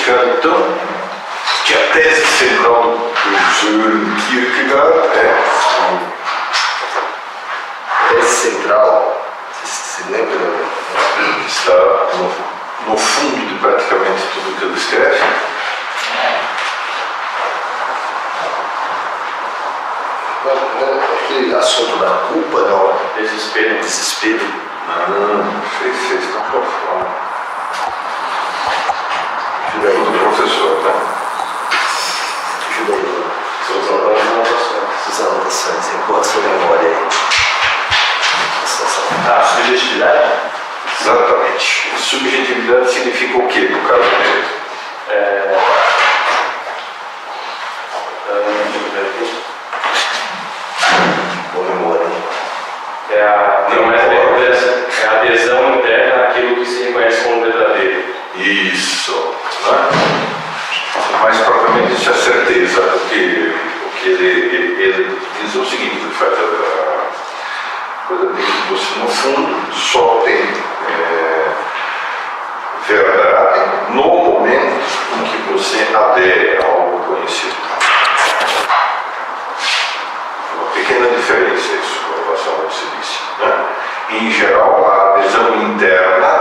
significado então que a tese central do Søren Kierkegaard é... Tese central, se lembra? Está no fundo de praticamente tudo que ele escreve. Aquele assunto da culpa, não? Desespero. Desespero. Não sei se vocês estão por fora. Ajuda aí, Do professor, né? ajuda aí. Solução das anotações. Essas anotações, enquanto sua memória aí. Ah, subjetividade? Exatamente. Subjetividade significa o quê, no caso dele? Boa memória, hein? É a adesão interna àquilo que se reconhece como verdadeiro. Isso, né? Mais propriamente isso é certeza, porque ele diz o seguinte, ele faz a coisa de que você no fundo só tem verdade no momento em que você adere a algo conhecido. Uma pequena diferença isso com relação ao que se disse, né? Em geral, a adesão interna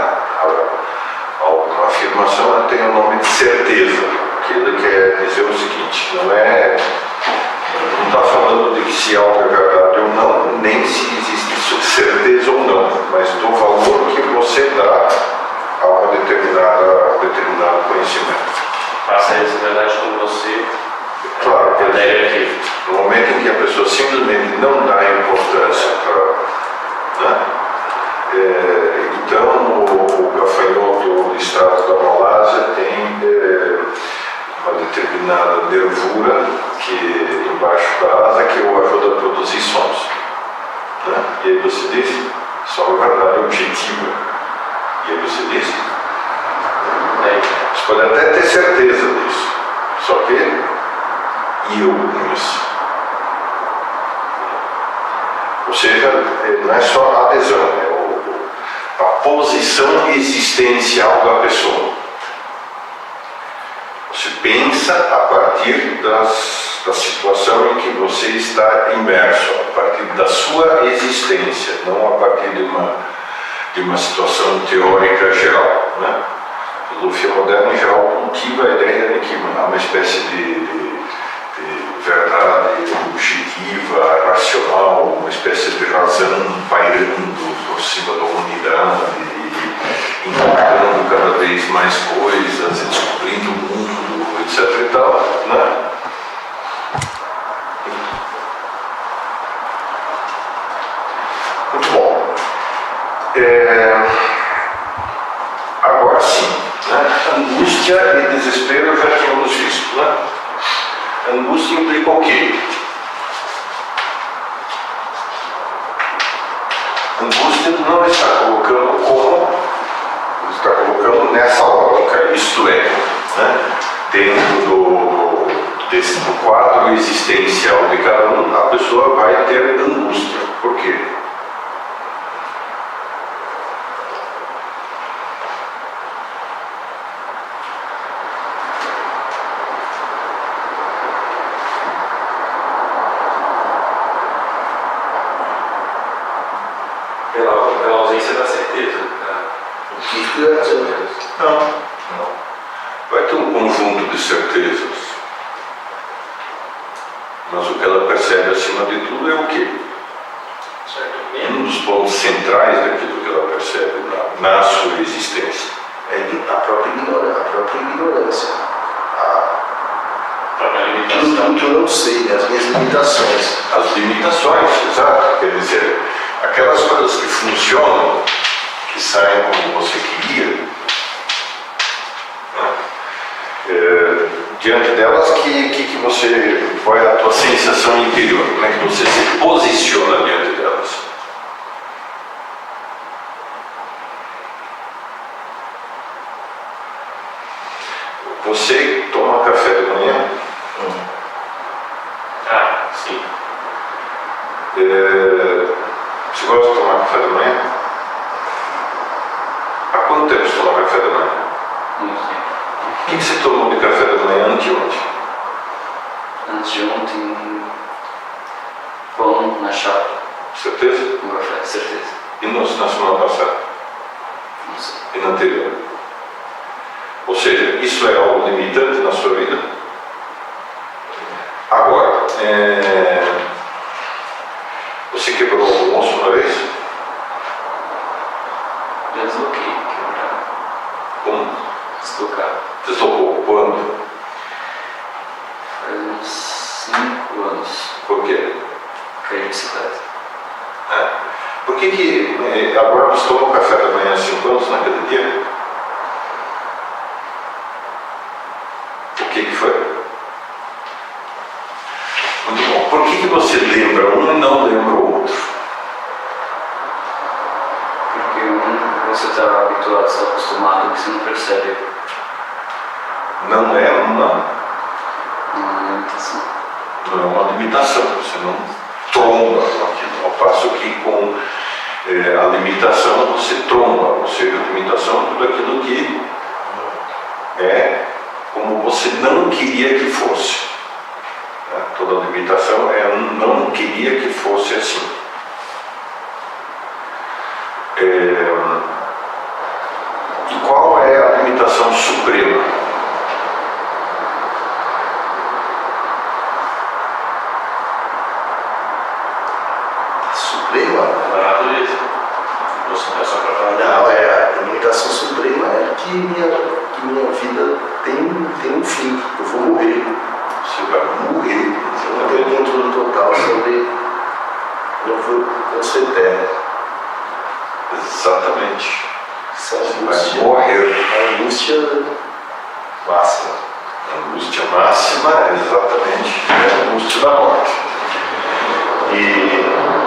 a uma afirmação ela tem o nome de certeza, que ele quer dizer o seguinte, não está falando de que se algo é verdade ou não, nem se existe certeza ou não, mas do valor que você dá a um determinado conhecimento. Faça essa verdade com você. Claro, A ideia aqui. no momento em que a pessoa simplesmente não dá importância para... Né? Então, o gafanhoto listrado da Malásia tem uma determinada nervura que embaixo da asa que o ajuda a produzir sons. Né? E aí você diz, só a verdade objetiva. E aí você diz, você pode até ter certeza disso, só que eu nisso. Ou seja, não é só a adesão, é a posição existencial da pessoa. Você pensa a partir da situação em que você está imerso, a partir da sua existência, não a partir de uma situação teórica geral, né? A filosofia moderna, em geral, cultiva a ideia de que há uma espécie de verdade objetiva, racional, uma espécie de razão pairando por cima da humanidade, encontrando cada vez mais coisas, e descobrindo o mundo, etc. e tal, né? Muito bom. Agora sim, né? Angústia e desespero já tínhamos visto, né? Angústia implica o quê? Angústia não está colocando como, está colocando nessa lógica, isto é, né? Dentro do quadro existencial de cada um, a pessoa vai ter angústia. Por quê? Pela ausência da certeza. O que é a certeza? Não. Vai ter um conjunto de certezas. Mas o que ela percebe acima de tudo é o quê? Um dos pontos centrais daquilo que ela percebe na sua existência. É a própria ignorância. Tudo que eu não sei, né? As minhas limitações. As limitações, exato. Quer dizer, aquelas coisas que funcionam, que saem como você queria, né? Diante delas, que você, qual é a tua sensação interior? Como é que você se posiciona diante delas? Você toma café de manhã? Sim. Você gosta de tomar café da manhã? Há quanto tempo você toma café da manhã? Muito tempo. O que você tomou de café da manhã anteontem? Antes de ontem, pão na chapa, Certeza? com café, certeza. E na semana passada? Não sei. E na anterior? Ou seja, isso é algo limitante na sua vida? Agora, você quebrou o almoço uma vez? Já desloquei, quebrar. Como? Deslocar. Deslocou quando? Faz uns 5 anos. Por quê? Caí de bicicleta. Por que agora você tomou café da manhã há 5 anos naquele dia? O que foi? Muito bom. Por que você lembra um e não lembra o outro? Porque você está habituado, está acostumado, que você não percebe Não é uma limitação. limitação, você não tromba aquilo. Ao passo que com a limitação você tromba, ou seja, a limitação é tudo aquilo que é como você não queria que fosse. Toda limitação é um não queria que fosse assim. E qual é a limitação suprema? Suprema? Da natureza. Você não é só para falar Não, a limitação suprema é que minha vida tem um fim. Eu vou morrer. Você vai morrer. Eu não tenho controle total sobre. Eu vou ser eterno. Exatamente. Essa Você vai angústia. morrer. A angústia máxima. A angústia máxima é exatamente a angústia da morte. E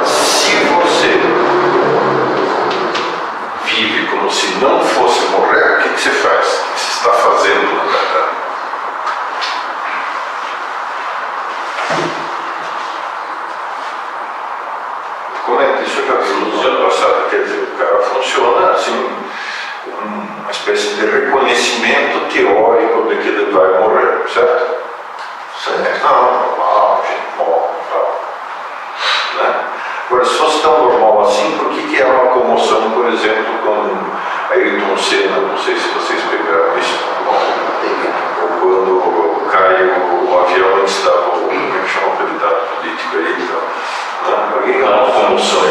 se você vive como se não fosse morrer, o que você faz? O que você está fazendo na verdade? Comenta isso, eu já vi no ano passado. Quer dizer, o cara funciona assim, uma espécie de reconhecimento teórico de que ele vai morrer, certo? Certo? Não, normal, a gente morre e tal. Né? Agora, se fosse tão normal assim, por que é uma comoção, por exemplo, com Ayrton Senna? Não sei se vocês pegaram isso. Ou quando cai o avião antes da. Como é que chama o candidato político aí e tal. Né? Por que é uma comoção?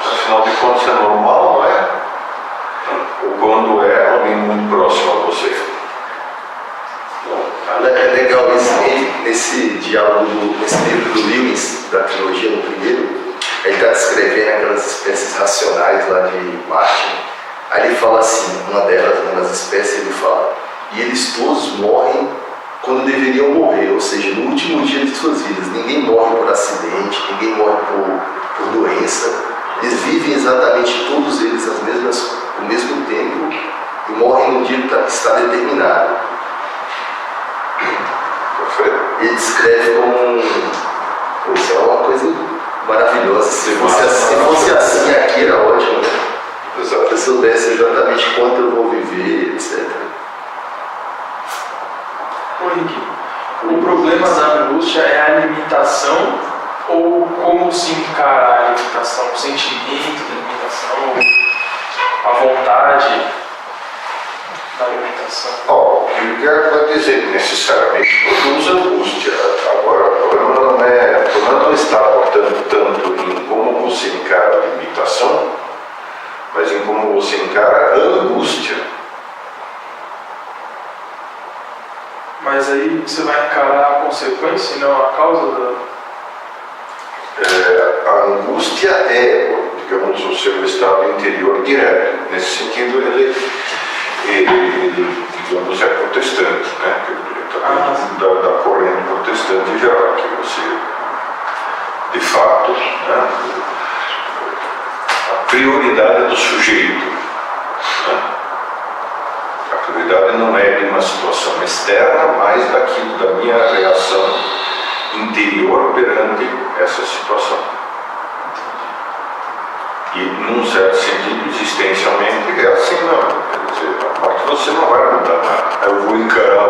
Afinal de contas, é normal, não é? Ou quando é alguém muito próximo a você? É legal nesse diálogo, nesse livro do Lewis, da trilogia, no primeiro, ele está descrevendo aquelas espécies racionais lá de Martin. Aí ele fala assim, uma das espécies, ele fala, e eles todos morrem quando deveriam morrer, ou seja, no último dia de suas vidas. Ninguém morre por acidente, ninguém morre por doença. Eles vivem exatamente todos eles ao mesmo tempo e morrem no dia que está determinado. Ele descreve como isso é uma coisa maravilhosa. Se fosse assim aqui era ótimo, né? Se eu soubesse exatamente quanto eu vou viver, etc. Ô Henrique, o problema da angústia é a limitação ou como se encara a limitação? O sentimento da limitação, a vontade da limitação? O Kierkegaard vai dizer que necessariamente produz angústia. Agora, o problema não está, portanto, tanto em como você encara a limitação, mas em como você encara a angústia. Mas aí você vai encarar a consequência e não a causa da... A angústia é, digamos, o seu estado interior direto. Nesse sentido, ele digamos, é protestante, né? Da corrente protestante geral, que você, de fato, né? A prioridade do sujeito. Né? A prioridade não é de uma situação externa, mas daquilo da minha reação interior perante essa situação. E, num certo sentido, existencialmente, é assim não. Quer dizer, a morte você não vai mudar nada. Eu vou encarar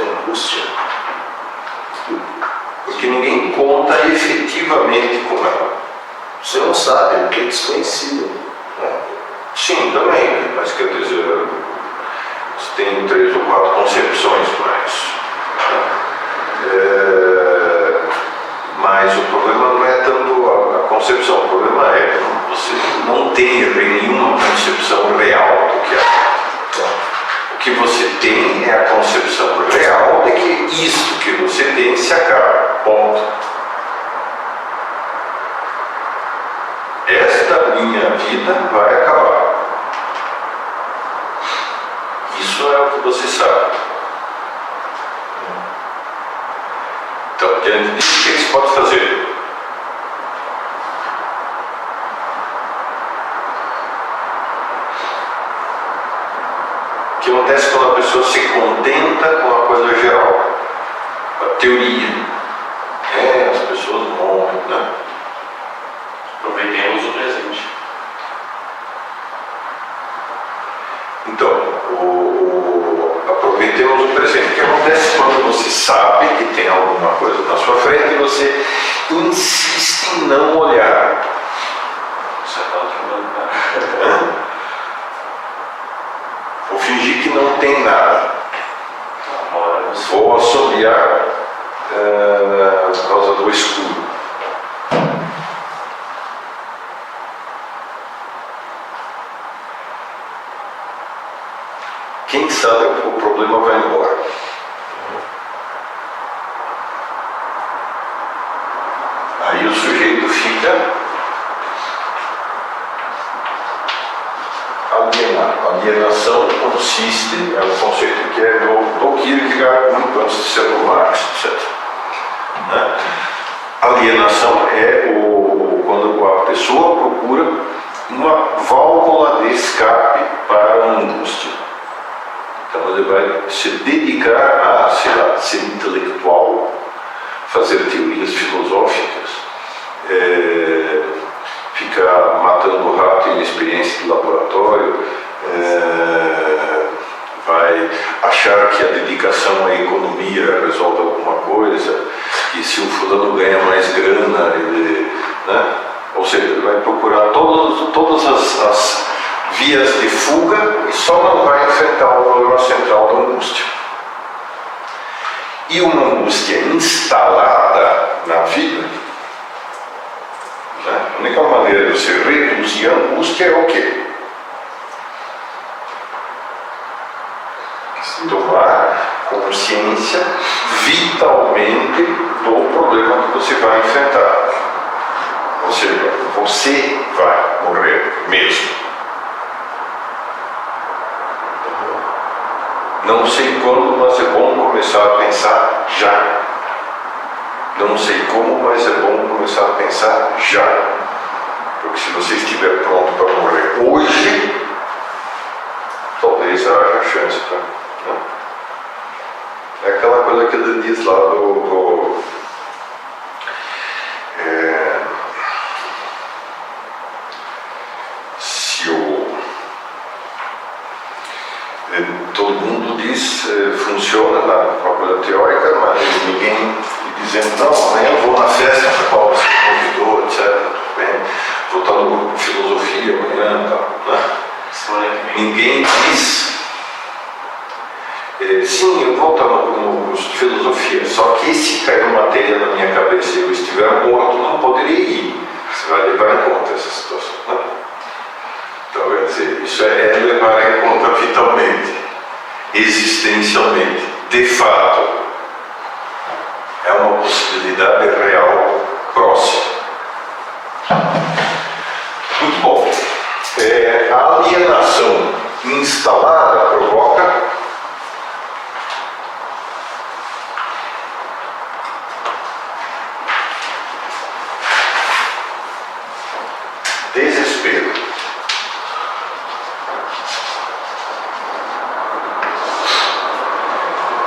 de angústia? Porque ninguém conta efetivamente com ela. Você não sabe, porque é desconhecido. Né? Sim, também, mas quer dizer, você tem 3 ou 4 concepções mais. Mas o problema não é tanto a concepção, o problema é que você não tem nenhuma concepção real do que é. O que você tem é a concepção real de que isto que você tem se acaba. Ponto. Esta minha vida vai acabar. Isso é o que você sabe. Então, diante disso, o que você pode fazer? O que acontece quando a pessoa se contenta com a coisa geral? A teoria. As pessoas morrem, né? Aproveitemos o presente. Então, aproveitemos o presente. O que acontece quando você sabe que tem alguma coisa na sua frente e você insiste em não olhar? Você acaba trabalhando. Vou fingir que não tem nada. Agora você. Vou assobiar por causa do escuro. Quem sabe o problema vai embora. Aí o sujeito fica alienado. Alienação consiste, é um conceito que é do Kierkegaard, muito antes de ser do Marx, etc. Né? Alienação é quando a pessoa procura uma válvula de escape para a angústia. Então ele vai se dedicar a, sei lá, ser intelectual, fazer teorias filosóficas, ficar matando o rato em experiência de laboratório, vai achar que a dedicação à economia resolve alguma coisa, que se o fulano ganha mais grana, ele, né? Ou seja, ele vai procurar todas as vias de fuga e só não vai enfrentar o problema central da angústia. E uma angústia instalada na vida, né? A única maneira de você reduzir a angústia é o quê? Tomar consciência vitalmente do problema que você vai enfrentar. Ou seja, você vai morrer mesmo. Não sei quando, mas é bom começar a pensar já. Não sei como, mas é bom começar a pensar já. Porque se você estiver pronto para morrer hoje, talvez haja chance para. Né? É aquela coisa que ele diz lá todo mundo diz, funciona na coisa teórica, mas ninguém dizendo, não, amanhã eu vou na festa para qual você convidou, etc. Tudo bem, vou estar no grupo de filosofia amanhã, tal, né? Ninguém diz, sim, eu vou estar no curso de filosofia, só que se cair uma telha na minha cabeça e eu estiver morto, não poderia ir. Você vai levar em conta essa situação, né? Então, quer dizer, isso é levar em conta vitalmente, existencialmente, de fato, é uma possibilidade real próxima. Muito bom. A alienação instalada provoca desespero.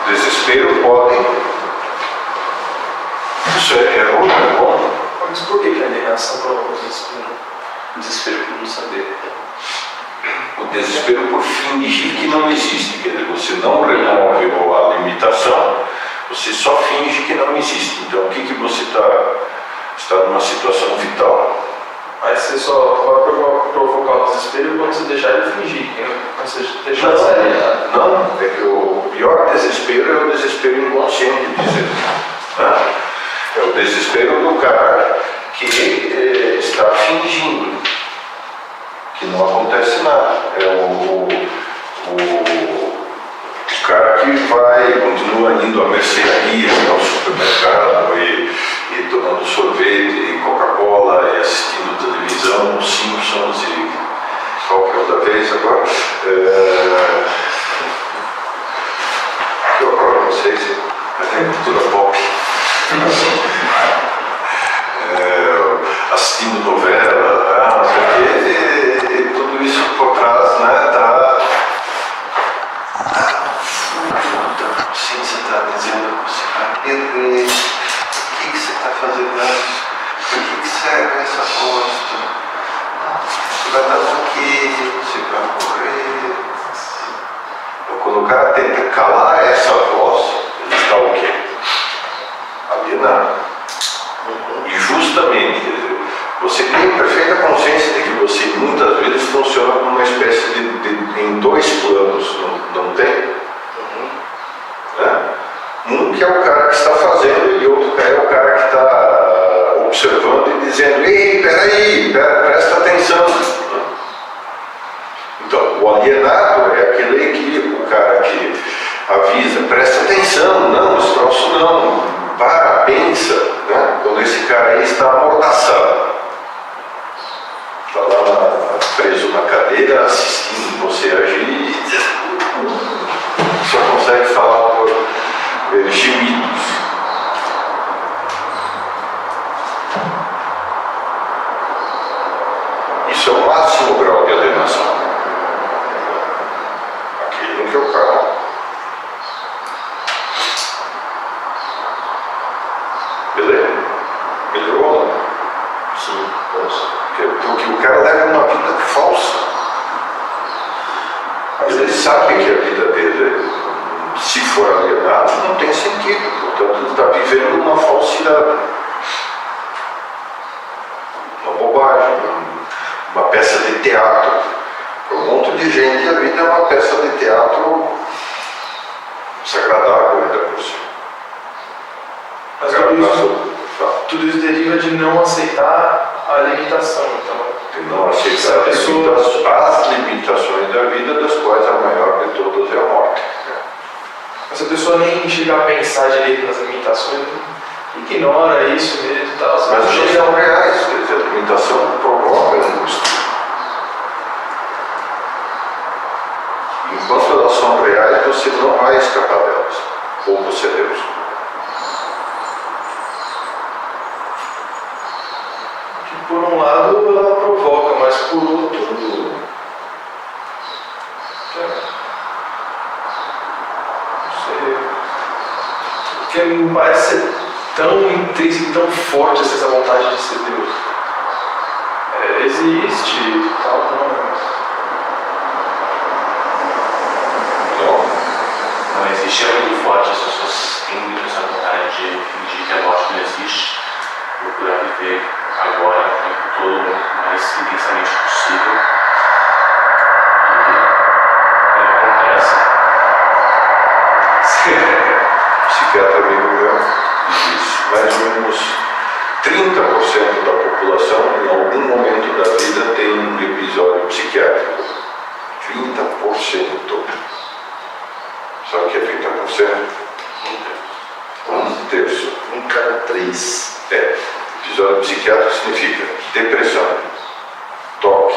Desespero pode. Isso é bom, é bom. Mas por que a alienação provoca desespero? Desespero por não saber. O desespero por fingir que não existe, quer dizer, você não remove a limitação, você só finge que não existe. Então, o que você está numa situação vital? Mas você só pode provocar o desespero quando você deixar ele fingir. Quando você deixar de ser Não, é que o pior desespero é o desespero inconsciente, dizer. É o desespero do cara que está fingindo que não acontece nada. É o cara que continua indo à mercearia, ao supermercado e tomando sorvete e Coca-Cola e assistindo televisão, os Simpsons e qualquer outra vez agora. Que horror, vocês, é cultura pop. Assistindo novela, não sei o quê, e tudo isso por trás, né, sim, você está dizendo, você vai perder, o que você está fazendo isso? Por que serve essa aposta? Você vai dar o quê? Você vai morrer. Então, quando o cara tenta calar essa voz, ele está o quê? Alienado. E justamente, quer dizer, você tem perfeita consciência de que você muitas vezes funciona como uma espécie em dois planos, não tem? Né? Um que é o cara que está fazendo e outro que é o cara que está observando e dizendo: ei, peraí, presta atenção. Então, o alienado é aquele que o cara que avisa: presta atenção, não, esse troço não, pensa, né? Quando esse cara aí está amordaçado, está lá preso na cadeira assistindo você agir e só consegue falar por gemidos. Isso é o máximo grau de alienação. Aquilo que o cara beleza? Melhorou? Sim, porque o cara leva uma vida falsa. Mas ele sabe que a vida dele, se for alienado, não tem sentido. Portanto, ele está vivendo uma falsidade. Uma bobagem. Uma peça de teatro. Para um monte de gente, a vida é uma peça de teatro desagradável ainda por cima. Mas tudo isso deriva de não aceitar a limitação. Então, de não aceitar as limitações da vida, das quais a maior de todas é a morte. Mas a pessoa nem chega a pensar direito nas limitações, ignora isso mesmo e tal. Mas não são reais, quer dizer, a limitação provoca angústia. Enquanto elas são reais, você não vai escapar delas. Ou você é Deus. Por um lado ela provoca, mas por outro não sei, porque não parece ser tão intrínseco, tão forte essa vontade de ser Deus. Existe e tal, Não existe, é muito forte, as pessoas têm muito essa vontade de fingir que a morte não existe, procurar viver agora, o tempo todo, o mais intensamente possível. E acontece. Psiquiatra amigo meu diz: mais ou menos 30% da população, em algum momento da vida, tem um episódio psiquiátrico. 30%. Sabe o que é 30%? Um terço. Um cada 3. Episódio psiquiátrico significa depressão, toque,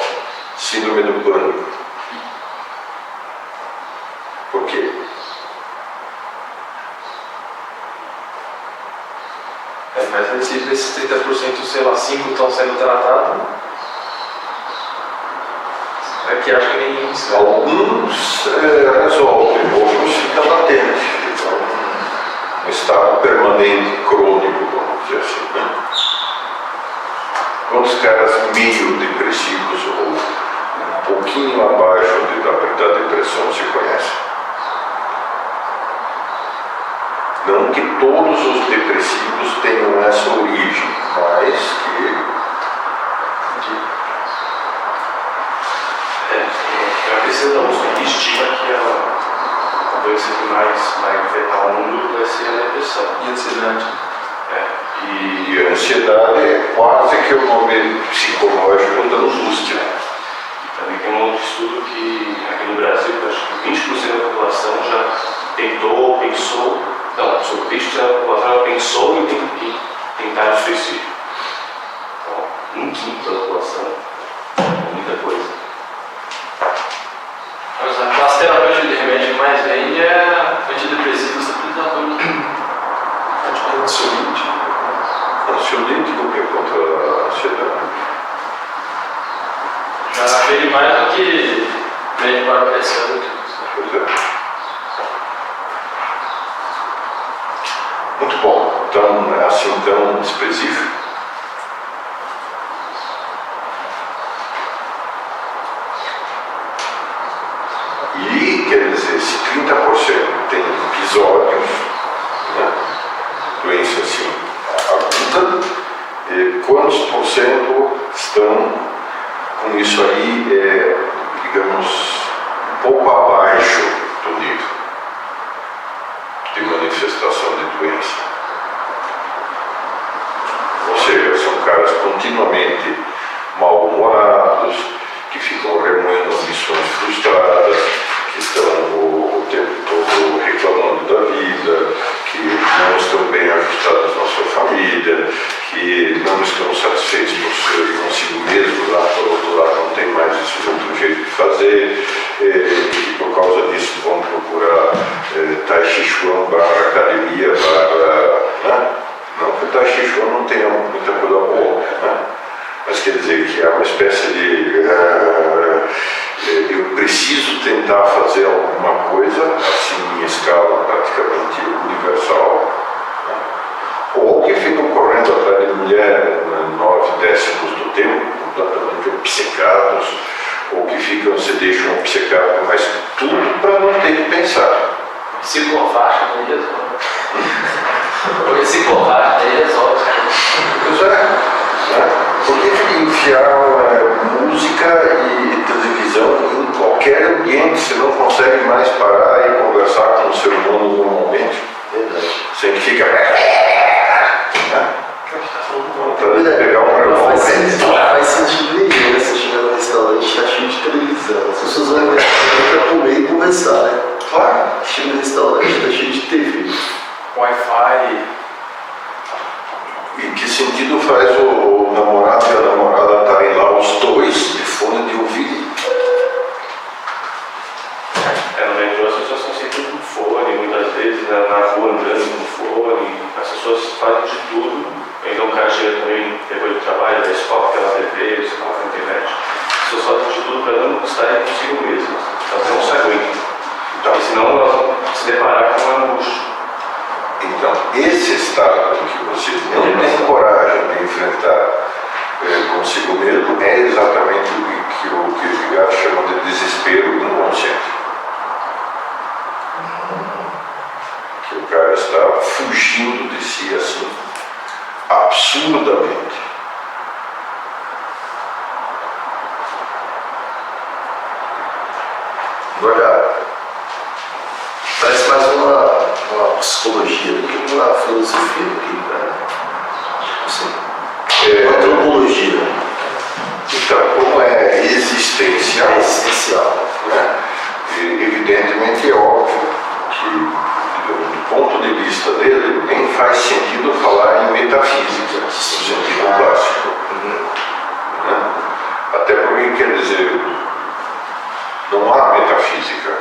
síndrome do pânico. Por quê? mas desses 30%, sei lá, 5 estão sendo tratados. É que acho que nem isso. Alguns resolvem, outros ficam latentes. Então, um estado permanente, crônico, vamos dizer assim. Quantos caras meio depressivos ou pouquinho abaixo da depressão se conhece. Não que todos os depressivos tenham essa origem, mas que... A pesquisa da USP estima que a doença que mais vai afetar o mundo vai ser a depressão. E ansiedade. E a ansiedade é quase que o nome psicológico da angústia. Também tem um outro estudo que aqui no Brasil, acho que 20% da população já tentou ou pensou, não, sobre 20% da população já pensou em tentar o suicídio. Então, 1/5 da população é muita coisa. A classe terapêutica de remédio que mais vende é antidepressivo e estabilizador. Ansiolítico. Ansiolítico que é contra a ansiedade. Já vende mais do que vende para a pressão. Pois é. Muito bom. Então, é assim tão específico. E, quer dizer, se 30% tem episódios, né, doença assim aguda, quantos por cento estão com isso aí, digamos, um pouco abaixo do nível de manifestação de doença? Ou seja, são caras continuamente mal-humorados, que ficam remoendo ambições frustradas, que estão o tempo todo reclamando da vida, que não estão bem ajustados na sua família, que não estão satisfeitos por ser consigo mesmo, lá por outro lado não tem mais esse outro jeito de fazer, e que por causa disso vão procurar Tai Chi Chuan / academia / né? Não que o Tai Chi Chuan não tenha muita coisa boa, né? Mas quer dizer que é uma espécie de eu preciso tentar fazer alguma coisa assim em escala praticamente universal, né? Ou que ficam correndo atrás de mulher 9/10 do tempo, completamente obcecados, ou que se deixam obcecados, mas tudo para não ter que pensar. Ciclofaixa daí resolve. Porque ciclofaixa daí resolve. Pois é, né? Por que enfiar música e televisão em qualquer ambiente se não consegue mais parar e conversar com o ser humano normalmente? Sem que fica... pegar um Não relógio. faz sentido nenhum, né? Você chegar no restaurante tá cheio de televisão. As pessoas vão pra comer e conversar, né? Claro. Chega no restaurante, tá cheio de TV. Wi-Fi. E que sentido faz o namorado e a namorada estarem lá os dois de fone de ouvido? No metrô as pessoas estão sempre com fone, muitas vezes na rua andando com fone, as pessoas fazem de tudo. Então o cara chega também depois do trabalho, da escola, pela TV, pela internet. As pessoas fazem de tudo para não estarem consigo mesmas. Elas não se aguentam. Porque senão elas vão se deparar com uma angústia. Então, esse estado em que vocês não têm coragem de enfrentar consigo mesmo é exatamente o que o Kierkegaard chama de desespero inconsciente. Que o cara está fugindo de si assim, absurdamente. Agora, parece mais uma psicologia do que uma filosofia do que uma antropologia. Então, como é existencial, É essencial. né? E, evidentemente é óbvio que, do ponto de vista dele, nem faz sentido falar em metafísica, no sentido clássico. Né? Até porque, quer dizer, não há metafísica.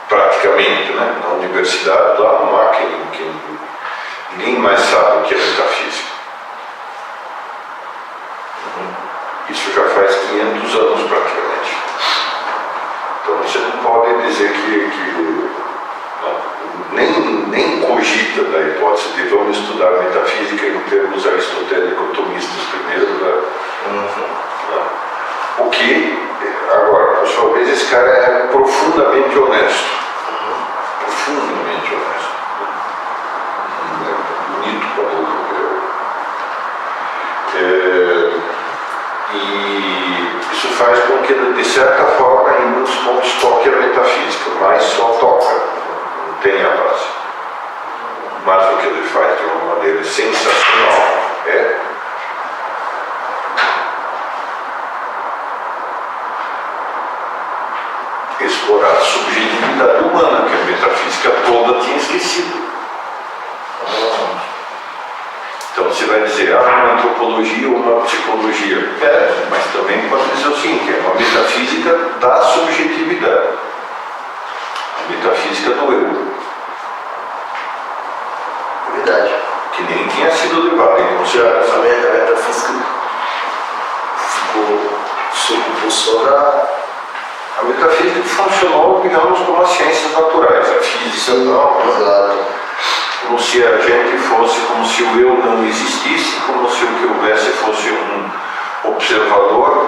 Praticamente, né? Na universidade lá não há ninguém mais sabe o que é metafísica. Isso já faz 500 anos praticamente. Então você não pode dizer que nem cogita da hipótese de vamos estudar metafísica em termos aristotélico-tomistas primeiro, né? O que, agora, por sua vez, esse cara é profundamente honesto. Profundamente honesto. É bonito quando e isso faz com que, de certa forma, em muitos pontos toque a metafísica, mas só toca, não tem a base. Mas o que ele faz de uma maneira sensacional é explorar a subjetividade humana, que a metafísica toda tinha esquecido. Então você vai dizer, uma antropologia ou uma psicologia. Mas também pode dizer o seguinte, é uma metafísica da subjetividade. A metafísica do eu. Verdade. Que nem tinha sido levada em consideração. A metafísica ficou só na... A metafísica funcionou, digamos, como as ciências naturais. A física não. Exato. Como se a gente fosse, como se o eu não existisse, como se o que houvesse fosse um observador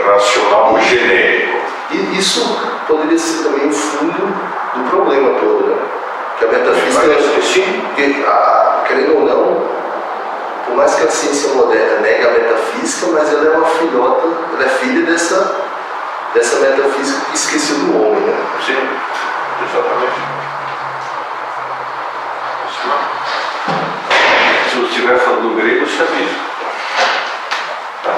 racional genérico. E isso poderia ser também o fundo do problema todo, né? Que a metafísica, Sim. porque, querendo ou não, por mais que a ciência moderna negue a metafísica, mas ela é uma filhota, ela é filha dessa metafísica que esqueceu do homem, né? Sim, exatamente. Se eu estiver falando grego, você avisa. Tá?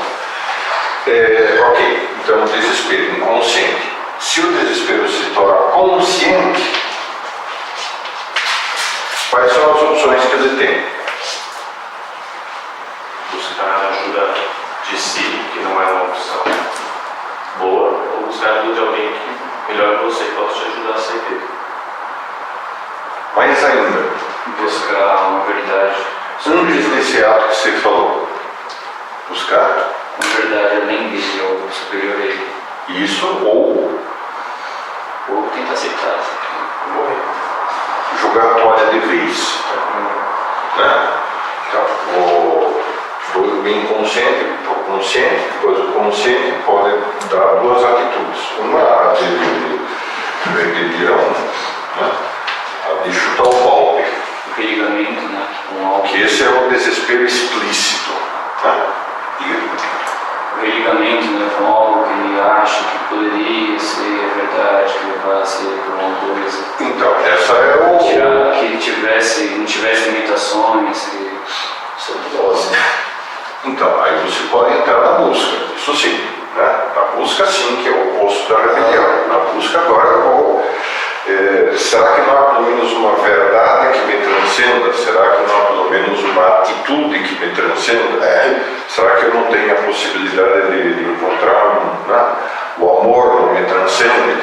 Ok, então o desespero inconsciente. Se o desespero se torna consciente, quais são as opções que ele tem? Buscar ajuda de si, que não é uma opção boa, ou buscar ajuda de alguém que melhor que você possa te ajudar a sair dele. Mais ainda, Buscar uma verdade. antes desse ato que você falou, buscar Uma verdade além dele, ou superior a ele. isso ou Ou tentar aceitar. jogar a toalha de vez. Né? Então, o inconsciente, o consciente, depois o consciente pode dar duas atitudes. Uma, a de virar né? A de chutar o golpe, O religamento, né? Com algo. que esse é o desespero explícito. Né? O religamento, né? Com algo que ele acha que poderia ser verdade, que levasse para uma coisa. Então, essa é o... Que ele não tivesse limitações, que Hipnose. Então, aí você pode entrar na busca, isso sim, né? Na busca sim, que é o oposto da rebelião. Na busca agora eu vou... será que não há pelo menos uma verdade que me transcenda? Será que não há pelo menos uma atitude que me transcenda? Será que eu não tenho a possibilidade de encontrar né? O amor não me transcende?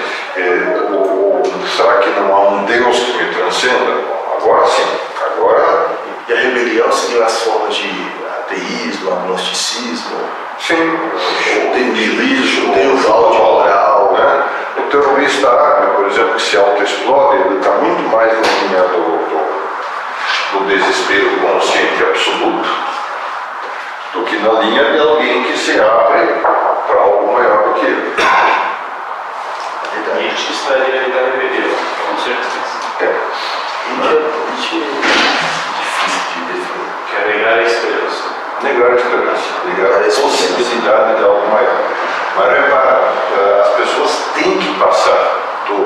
Será que não há um Deus que me transcenda? Agora sim, agora... E a rebelião seria as formas de ateísmo, agnosticismo, Sim, o niilismo, Deus moral, né? O terrorista árabe, por exemplo, que se autoexplode, ele está muito mais na linha do desespero consciente absoluto do que na linha de alguém que se abre para algo maior do que ele. Nietzsche estaria ali na rebelião, com certeza. Difícil de definir. Que é negar a esperança. Negar a esperança, negar a possibilidade de algo maior. Mas repara, as pessoas têm que passar do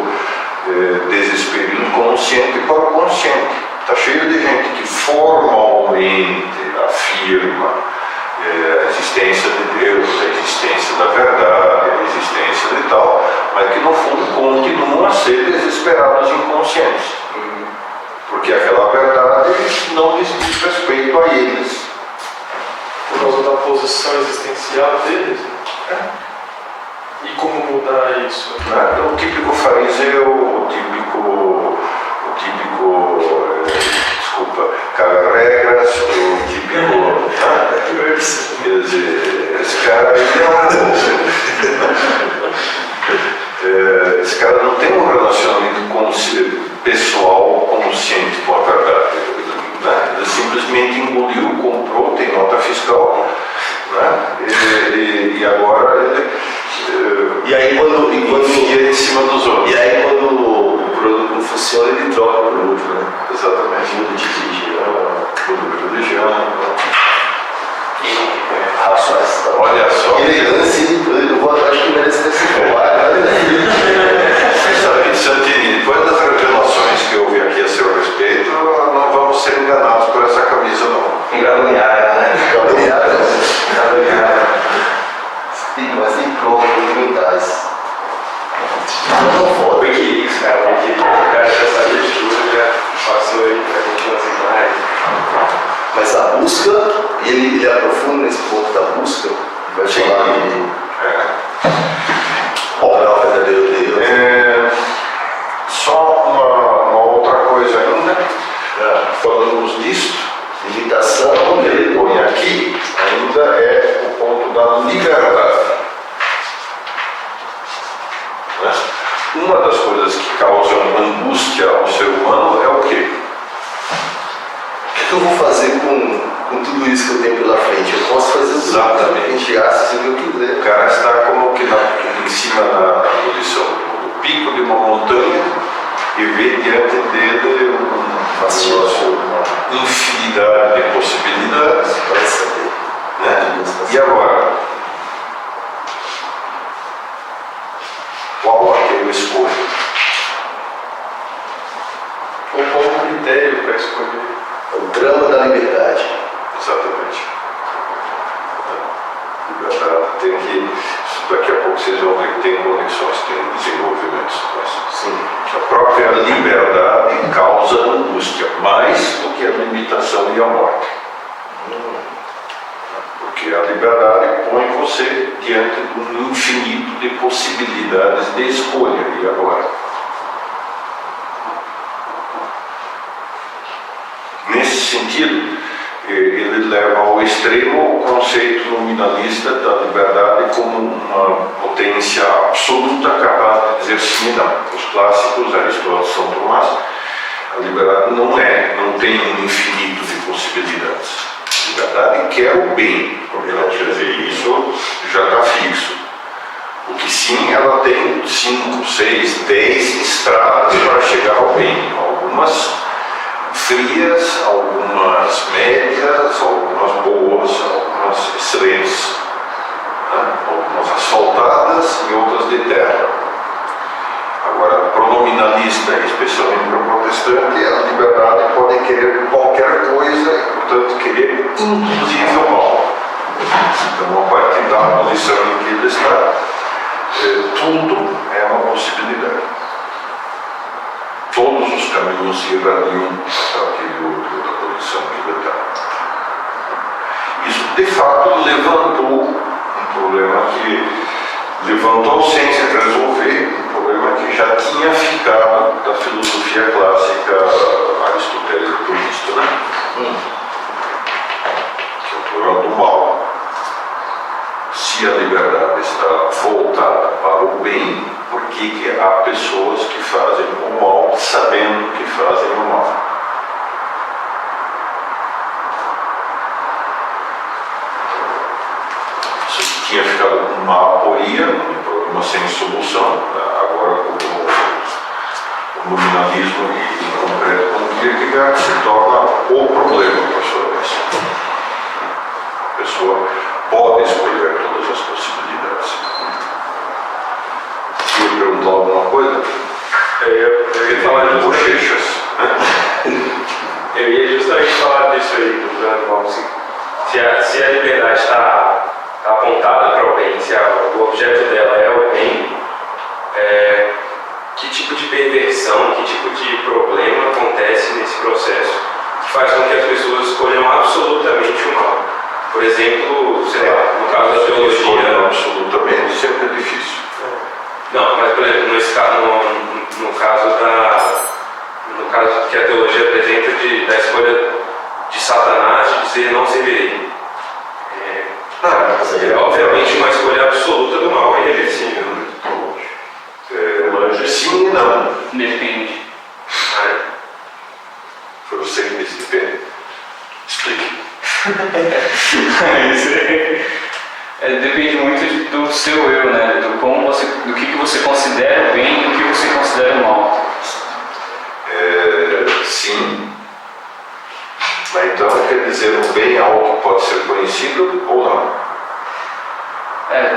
desespero inconsciente para o consciente. Está cheio de gente que formalmente afirma a existência de Deus, a existência da verdade, a existência de tal, mas que no fundo continuam a ser desesperados inconscientes. Porque aquela verdade não lhes diz respeito a eles. Por causa da posição existencial deles. E como mudar isso? O típico fariseu, o típico desculpa, caga-regras, o típico... Quer dizer, esse cara esse cara não tem um relacionamento pessoal consciente com a verdade. Né? Ele simplesmente engoliu, comprou, tem nota fiscal, né? E agora troca por outro, né? Exatamente. Muda de religião, Muda de religião. rações. Olha só. Elegância e doido, eu acho que merece ter sido roubado, né? Sabe, Santini, depois das revelações que eu ouvi aqui a seu respeito, não vamos ser enganados por essa camisa, não. Engalanhada, né? Engalanhada. Sim, mas tem prova documentais. Não foda. Wikileaks, cara, porque o cara já sabia de tudo, já passou aí pra gente umas imagens. Mas a busca, ele aprofunda nesse ponto da busca, vai Sim. falar de É. obrar o verdadeiro Deus. Só uma outra coisa ainda, falamos disso, Limitação, que ele põe aqui ainda é o ponto da liberdade. Né? Uma das coisas que causam angústia ao ser humano é o quê? o que eu vou fazer com tudo isso que eu tenho pela frente? Eu posso fazer tudo. Exatamente. Enfiar-se o que eu O quiser. cara está como que em cima na posição do pico de uma montanha e vê diante dele uma infinidade de possibilidades. Vai saber. Né? E agora? Qual é que eu escolho? Qual o critério para escolher? O drama da liberdade. Exatamente. Liberdade tem que. Daqui a pouco vocês vão ver que tem conexões, tem desenvolvimentos. Mas Sim. a própria liberdade causa angústia, mais do que a limitação e a morte. Porque a liberdade põe você diante de um infinito de possibilidades de escolha. E agora? Nesse sentido, ele leva ao extremo o conceito nominalista da liberdade como uma potência absoluta capaz de dizer sim e não. Os clássicos, Aristóteles e São Tomás, a liberdade não tem um infinito de possibilidades. A liberdade quer o bem, quer dizer, isso já está fixo. O que sim, ela tem 5, 6, 10 estradas para chegar ao bem. Algumas frias, algumas médias, algumas boas, algumas excelentes, né? Algumas asfaltadas e outras de terra. Agora, para o nominalista, especialmente para o protestante, a liberdade pode querer qualquer coisa e, portanto, querer inclusive o mal. Então, a partir da posição em que ele está, tudo é uma possibilidade. Todos os caminhos se irradiam a partir da posição que ele está. Isso, de fato, levantou um problema que levantou sem se resolver, um problema que já tinha ficado da filosofia clássica aristotélica budista, né? Que é o problema do mal. Se a liberdade está voltada para o bem, por que há pessoas que fazem o mal sabendo que fazem o mal? Isso tinha ficado com uma aporia, um problema sem solução, agora o nominalismo e em concreto com Kierkegaard se torna o problema, por sua vez. A pessoa pode escolher todas as possibilidades. Queria perguntar alguma coisa? Eu ia falar de justamente, bochechas. eu ia justamente falar disso aí, do Brandon. Se a liberdade está apontada para o bem, se o objeto dela é o bem, que tipo de perversão, que tipo de problema acontece nesse processo que faz com que as pessoas escolham absolutamente o mal? Por exemplo, sei lá, no caso da teologia. Absolutamente, sempre é difícil. Não, mas por exemplo, nesse caso, no caso que a teologia apresenta da escolha de Satanás de dizer não servirei. É obviamente uma escolha absoluta do mal, é irreversível. Sim e não. Depende. Para você que depende. Explique. Depende muito do seu eu, né? Do que você considera o bem e do que você considera o mal. Sim. Mas então quer dizer, o bem é algo que pode ser conhecido ou não?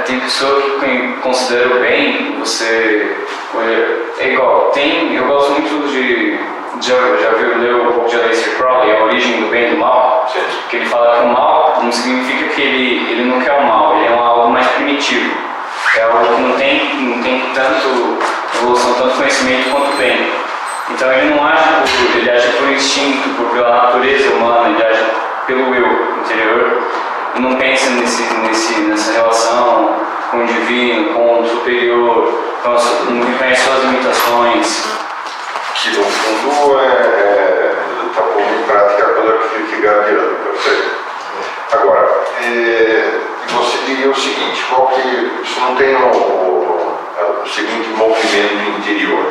Tem pessoa que considera o bem, é igual, eu gosto muito já viu ler um pouco de Aleister Crowley, A Origem do Bem e do Mal, Sim. que ele fala que o mal não significa que ele não quer o mal, ele é algo mais primitivo, é algo que não tem tanto evolução, tanto conhecimento quanto o bem. Então ele não age ele age por instinto, pela natureza humana, ele age pelo eu interior. Não pensa nessa relação com o divino, com o superior, não reconhece suas limitações. Que no fundo está pondo em prática pela Kierkegaardiana, perfeito? Agora, você diria o seguinte, isso não tem o seguinte movimento interior.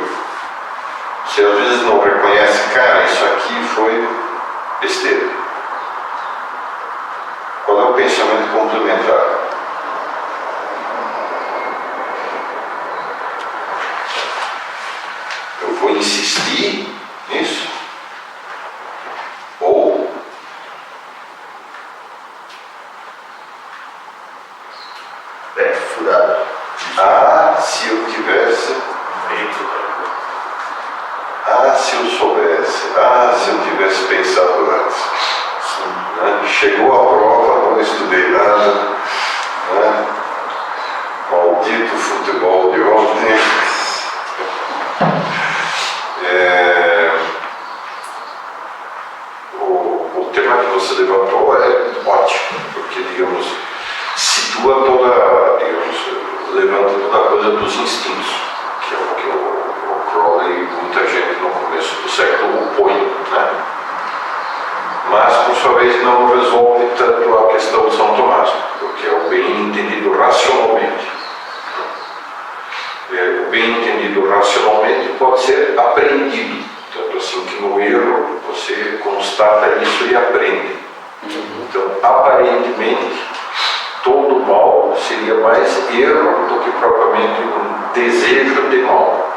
Você às vezes não reconhece, cara, isso aqui foi besteira. Qual é o pensamento complementar? Eu vou insistir nisso? Ou furado. se eu tivesse, se eu soubesse, se eu tivesse pensado antes. Né? Chegou a prova, não estudei nada, né? Maldito futebol de ontem. O tema que você levantou é ótimo, porque, digamos, situa levanta toda a coisa dos instintos, que é o que o Crowley e muita gente no começo do século opõe, né? Mas, por sua vez, não resolve tanto a questão de São Tomás, porque é o bem entendido racionalmente. O bem entendido racionalmente pode ser aprendido, tanto assim que no erro você constata isso e aprende. Então, aparentemente, todo mal seria mais erro do que propriamente um desejo de mal.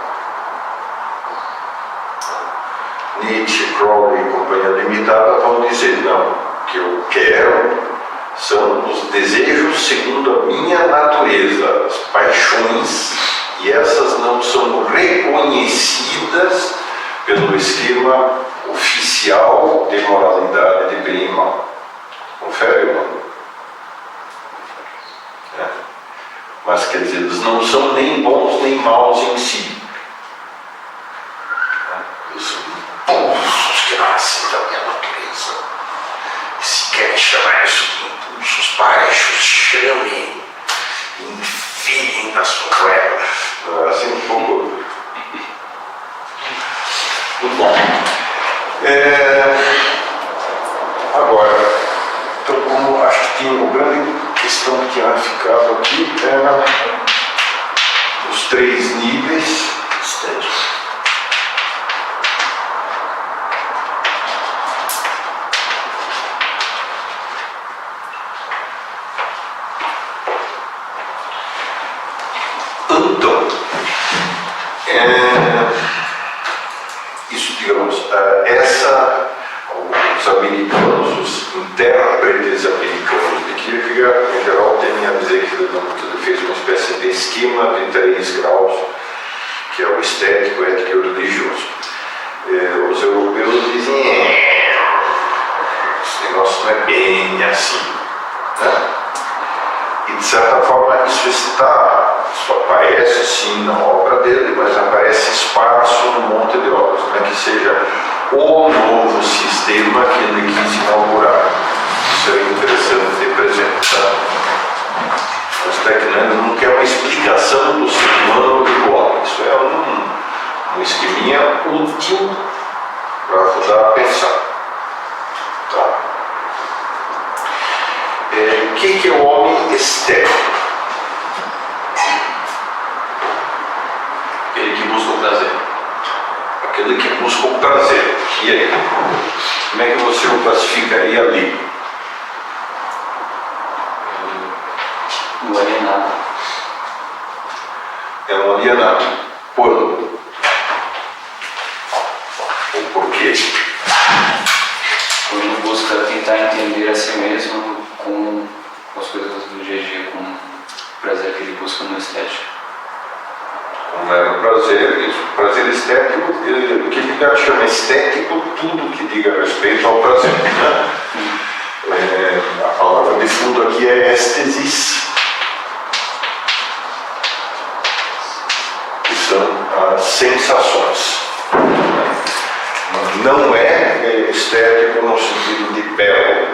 Nietzsche, Crowley e companhia limitada vão dizer, não, o que eu quero são os desejos segundo a minha natureza, as paixões, e essas não são reconhecidas pelo esquema oficial de moralidade de bem e mal. Confere, irmão? Mas quer dizer, eles não são nem bons nem maus em si. Eles são impulsos que nascem da minha natureza. E se querem chamar isso de impulsos baixos, chamem, enfiem na sua goela. Assim um pouco. Muito bom. Agora, então, como acho que tinha uma grande questão que tinha ficado aqui, era os 3 níveis. Então, isso, digamos, os americanos, os intérpretes americanos de Kierkegaard, em geral, tendem a dizer que ele fez uma espécie de esquema de 3 graus, que é o estético, ético e religioso. Os europeus dizem, esse negócio não é bem assim, né? E, de certa forma, isso aparece sim na obra dele, mas aparece esparso num monte de obras, não é que seja o novo sistema que ele quis inaugurar. Isso é interessante de apresentar. Mas ele não quer uma explicação do ser humano de Locke. Isso é um esqueminha útil para ajudar a pensar. Tá. O que é o homem estético? Aquele que busca o prazer. Aquele que busca o prazer. E aí? Como é que você o classificaria ali? O alienado. É um alienado. Quando? Ou por quê? busca tentar entender a si mesmo com as coisas do dia a dia, com o prazer que ele busca no estético. Não era prazer, isso. Prazer estético, o que Kierkegaard chama estético tudo que diga respeito ao prazer. Né? A palavra de fundo aqui é êxtasis, que são as sensações. Não é estético no sentido de belo,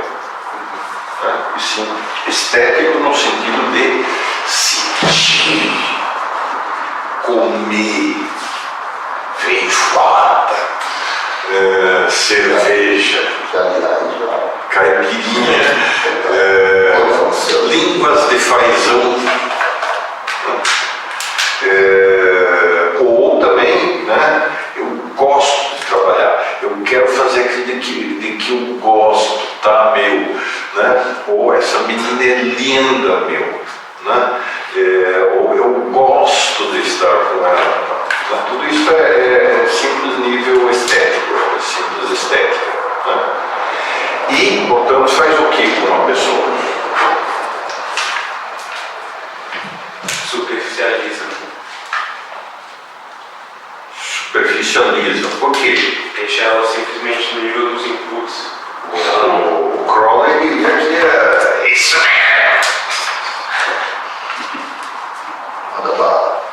né? E sim estético no sentido de sentir, comer, feijoada, cerveja, caipirinha, línguas de fazão, ou também, né, eu gosto de trabalhar, eu quero fazer aquilo de que eu gosto, tá, meu, né, ou essa menina é linda, meu, né, ou eu gosto de estar com ela. Tudo isso é simples nível estético, é simples estética. Né? E, portanto, faz o que com uma pessoa? Superficializa. Superficializa. Por quê? Deixa ela simplesmente no nível dos inputs. O Crowley diria que é isso mesmo. Manda bala.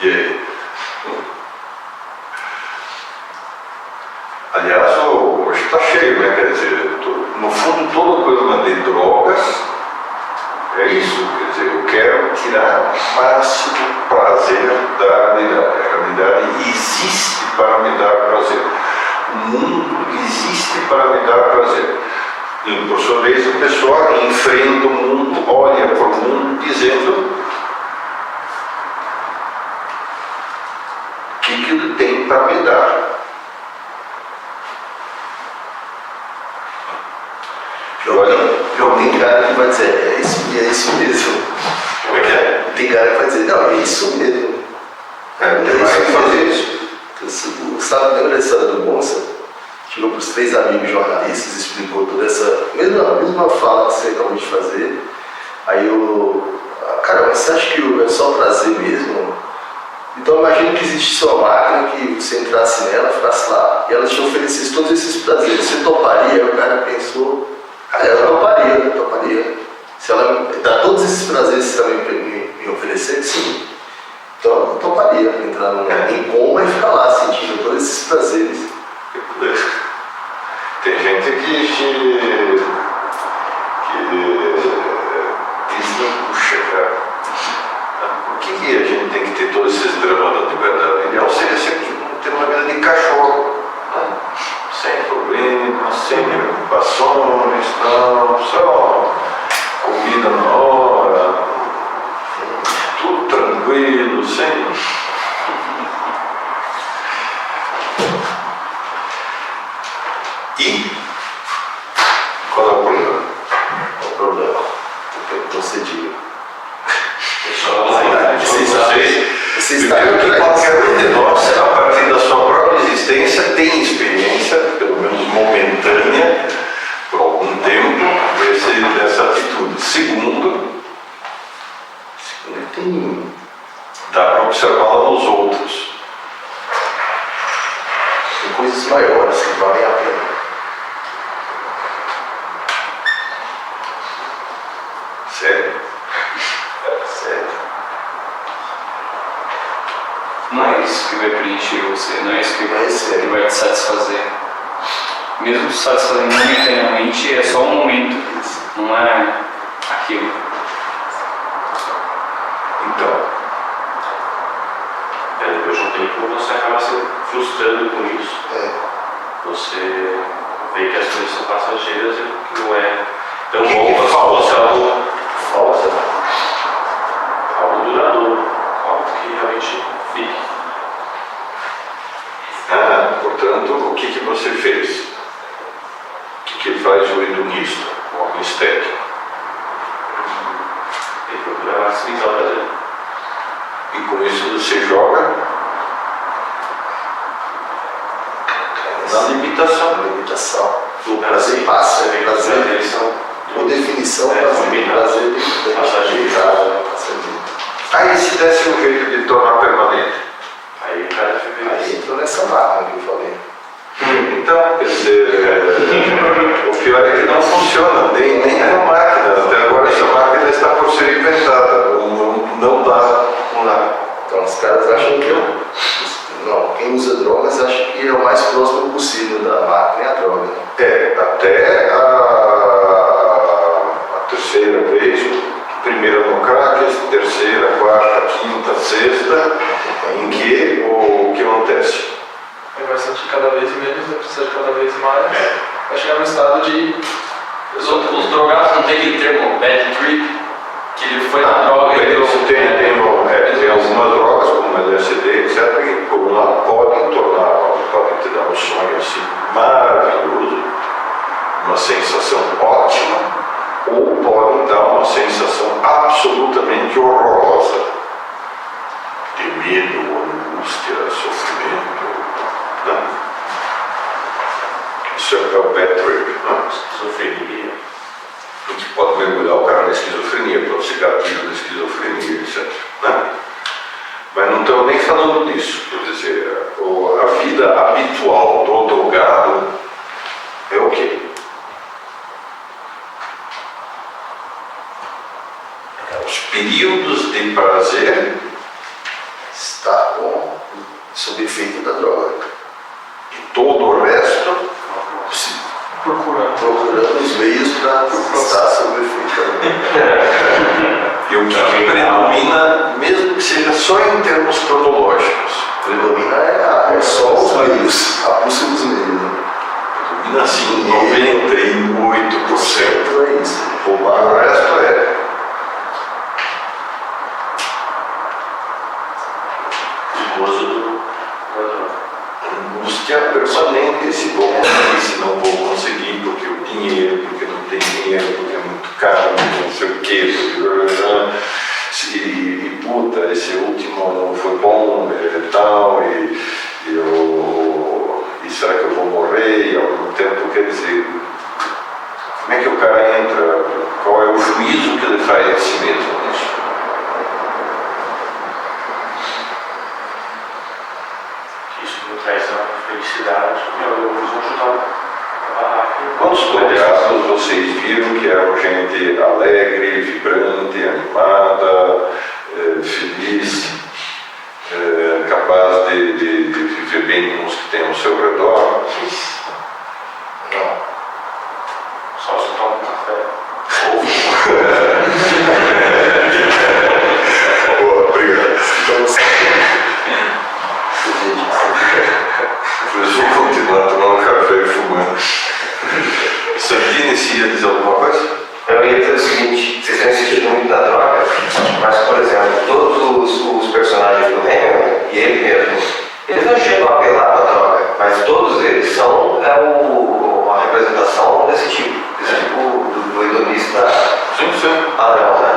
E aí? Aliás, hoje está cheio, né? Quer dizer, no fundo, toda coisa de drogas é isso. Quer dizer, eu quero tirar o máximo prazer da realidade. A realidade existe para me dar prazer. O mundo existe para me dar prazer. E, por sua vez, a pessoa enfrenta o mundo, olha para o mundo, dizendo o que ele tem para me dar. Tem cara que vai dizer, é isso mesmo. Como é que é? Tem cara que vai dizer, não, é isso mesmo. Vai fazer isso. Sabe, lembra da história do Bonsa? Chegou para os 3 amigos jornalistas, explicou toda essa mesma fala que você acabou de fazer. Aí cara, mas você acha que é só prazer mesmo? Então imagina que existisse uma máquina que você entrasse nela, ficasse lá, e ela te oferecesse todos esses prazeres. Você toparia? Aí o cara pensou, eu toparia. Se ela dá todos esses prazeres que você também me oferecer, sim. Então eu toparia entrar em coma e ficar lá sentindo todos esses prazeres. Tem gente que diz, não, puxa, cara, por que a gente tem que ter todos esses dramas da liberdade? O ideal seria sempre ter uma vida de cachorro, né? Sem problemas, sem preocupações, não, só comida na hora, tudo tranquilo, sem... E qual é o problema? O problema, o que você diga. Você está Primeiro que qualquer um de nós, a partir da sua própria existência, tem experiência, pelo menos momentânea, por algum tempo, dessa atitude. Segundo, dá para observá-la nos outros. Tem coisas maiores que valem a pena. Sério? Sério. Não é isso que vai preencher você, não é isso que vai te satisfazer. Mesmo te satisfazendo momentaneamente, é só um momento, não é aquilo. Então, Depois de um tempo você acaba se frustrando com isso. Você vê que as coisas são passageiras e que não é tão bom quanto fosse algo Falsa. algo duradouro, algo que realmente fique. portanto, o que você fez? O que faz o hedonista, o homem estético? Ele procura maximizar o prazer. E com isso você joga mas Na limitação. a limitação. O prazer passa, o prazer Eles são por definição, É, prazer limitado. limitado. Aí se desse um jeito de tornar permanente. Aí o cara fica Aí entrou nessa máquina que eu falei. Então, quer dizer, o pior é que não funciona, nem a máquina. Até agora essa máquina está por ser inventada. Não dá. Não dá. Então os caras acham que quem usa drogas acha que é o mais próximo possível da máquina é a droga. Né? Até a terceira vez, primeira no crack, terceira, quarta, quinta, sexta, em que o que acontece? Ele vai sentir cada vez menos, vai precisar de cada vez mais. Vai chegar no estado de. Os drogados não tem aquele termo bad trip, que ele foi na droga e deu. Tem algumas drogas, como LSD, etc., que por um lado podem te dar um sonho assim maravilhoso, uma sensação ótima, ou podem dar uma sensação absolutamente horrorosa de medo, angústia, sofrimento. Né? Isso é o bad trip, né? Esquizofrenia. Que pode mergulhar o cara na esquizofrenia, pode ser gatilho da esquizofrenia, etc. Né? Mas não estamos nem falando disso. Quer dizer, a vida habitual do drogado é o quê? Os períodos de prazer Está sob efeito da droga. e todo o resto Procurando. Os meios para estar sob efeito da droga. e o que predomina, mesmo que seja só em termos cronológicos, Predomina é só os meios, a busca dos meios. Né? predomina assim 98%. Então é isso. O resto é O gozo da droga. angústia permanente, se vou conseguir, se não vou conseguir, porque o dinheiro, porque não tem dinheiro, porque é muito caro, não sei o quê, e puta, esse último não foi bom, tal, e será que eu vou morrer? E ao mesmo tempo, quer dizer, como é que o cara entra, qual é o juízo que ele faz a si mesmo nisso? Isso não traz uma felicidade. Eles vão chutar a barraca. Quantos drogados vocês viram que eram gente alegre, vibrante, animada, feliz, capaz de viver bem com os que tem ao seu redor? Não. Só se toma um café. Boa, obrigado. Por isso vou continuar tomando café e fumando. Santini, se ia dizer alguma coisa? Eu ia dizer o seguinte, vocês têm insistido muito na droga, mas, por exemplo, todos os personagens do Hemingway, e ele mesmo, eles não chegam a apelar para a droga, mas todos eles são a representação desse tipo do hedonista padrão, né?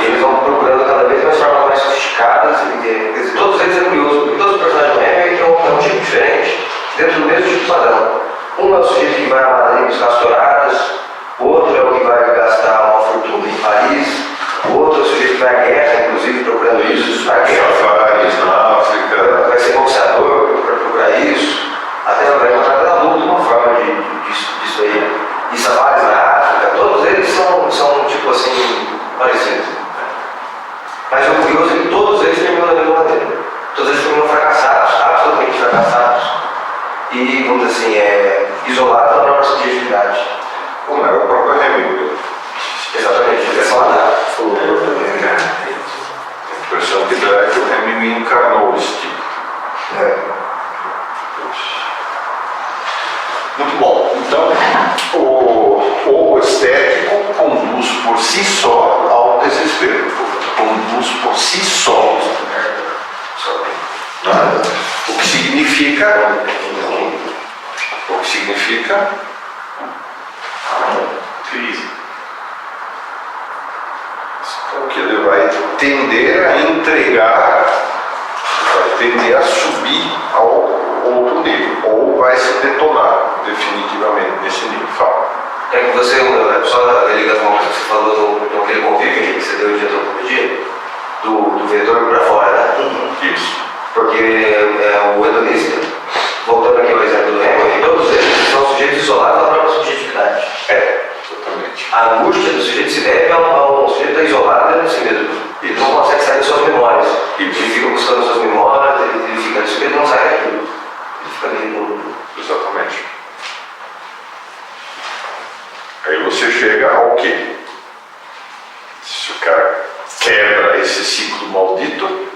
E eles vão procurando cada vez mais formas mais sofisticadas, e todos eles é curioso, porque todos os personagens do Hemingway têm um tipo diferente, dentro do mesmo tipo de padrão. Um é o sujeito que vai a Madrid buscar as touradas, o outro é o que vai gastar uma fortuna em Paris, o outro é o sujeito que vai à guerra, inclusive procurando isso, vai à guerra, Safaris na África. vai ser boxeador para procurar isso, até vai encontrar pela luta uma forma disso aí. E safaris na África, todos eles são tipo assim, parecidos. Mas o curioso é que todos eles terminam da mesma maneira. Todos eles terminam fracassados, absolutamente fracassados. E, vamos dizer assim, isolados da própria subjetividade. Como era o próprio Hemingway. Exatamente, ele é falado. Falou também. A impressão que dá é que o Hemingway encarnou esse tipo. Muito bom. Então, o estético conduz por si só ao desespero. Conduz por si só. Né? O que significa Crise. que ele vai tender a entregar, vai tender a subir ao outro nível, ou vai se detonar. definitivamente nesse nível. Fala. É que você, só ligando uma coisa que você falou no aquele convívio que você deu de antropopedia, do vetor para fora, né? Isso. Porque o hedonista, voltando aqui ao exemplo do Hemingway, todos eles são sujeitos isolados da própria subjetividade. Exatamente. A angústia do sujeito se deve ao sujeito estar isolado dentro de si mesmo. Ele não consegue sair das suas memórias. Ele fica buscando suas memórias, ele fica disso, ele não sai daquilo. Ele fica ali no... Exatamente. Aí você chega ao quê? Se o cara quebra esse ciclo maldito,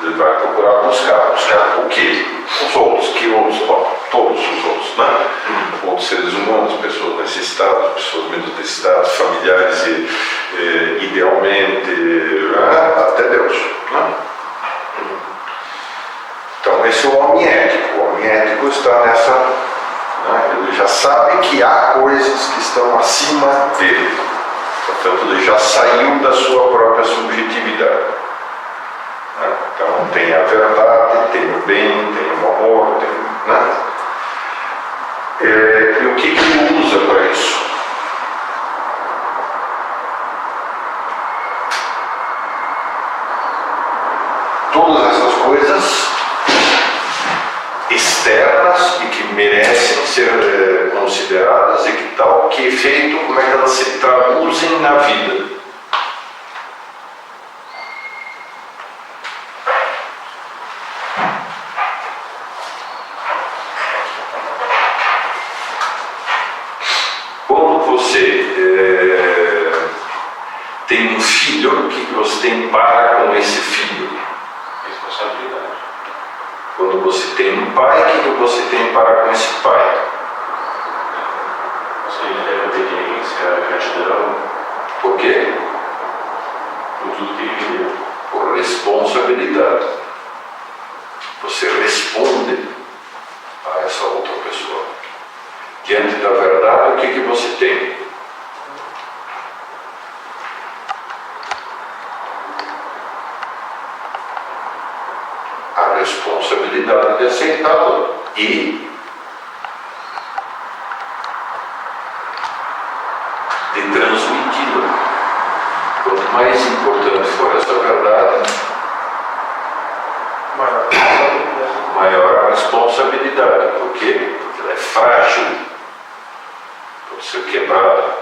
ele vai procurar buscar o quê? Os outros, que outros? Bom, todos os outros, né? Outros seres humanos, pessoas necessitadas, pessoas menos necessitadas, familiares idealmente, até Deus, né? Então esse é o homem ético. O homem ético está nessa, né? Ele já sabe que há coisas que estão acima dele. Portanto, ele já saiu da sua própria subjetividade. Então tem a verdade, tem o bem, tem o amor, tem, né? E o que ele usa para isso? Todas essas coisas externas e que merecem ser consideradas e que tal, que efeito, como é que elas se traduzem na vida. Você tem um filho, o que você tem para com esse filho? Responsabilidade. Quando você tem um pai, o que você tem para com esse pai? Você deve obediência, gratidão, Por quê? por tudo que ele me deu. Por responsabilidade. Você responde a essa outra pessoa. Diante da verdade, o que você tem? A responsabilidade de aceitá-la e de transmiti-la. Quanto mais importante for essa verdade, maior a responsabilidade. Por quê? Porque ela é frágil, pode ser quebrada.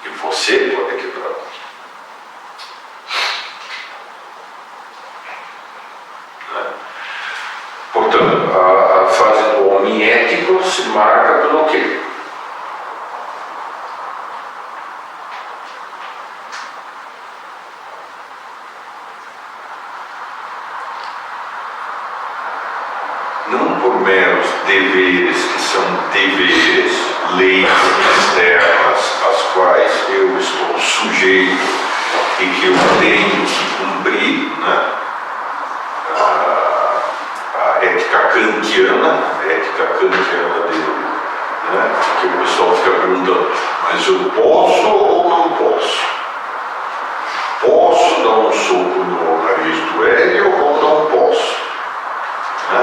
E você pode quebrar. Portanto, a fase do homem ético se marca pelo quê? Não por meros deveres, que são deveres, leis externas, às quais eu estou sujeito e que eu tenho que cumprir, né? A ética kantiana dele, né? Que o pessoal fica perguntando, mas eu posso ou não posso? Posso dar um soco no nariz do Hélio ou não posso? Né?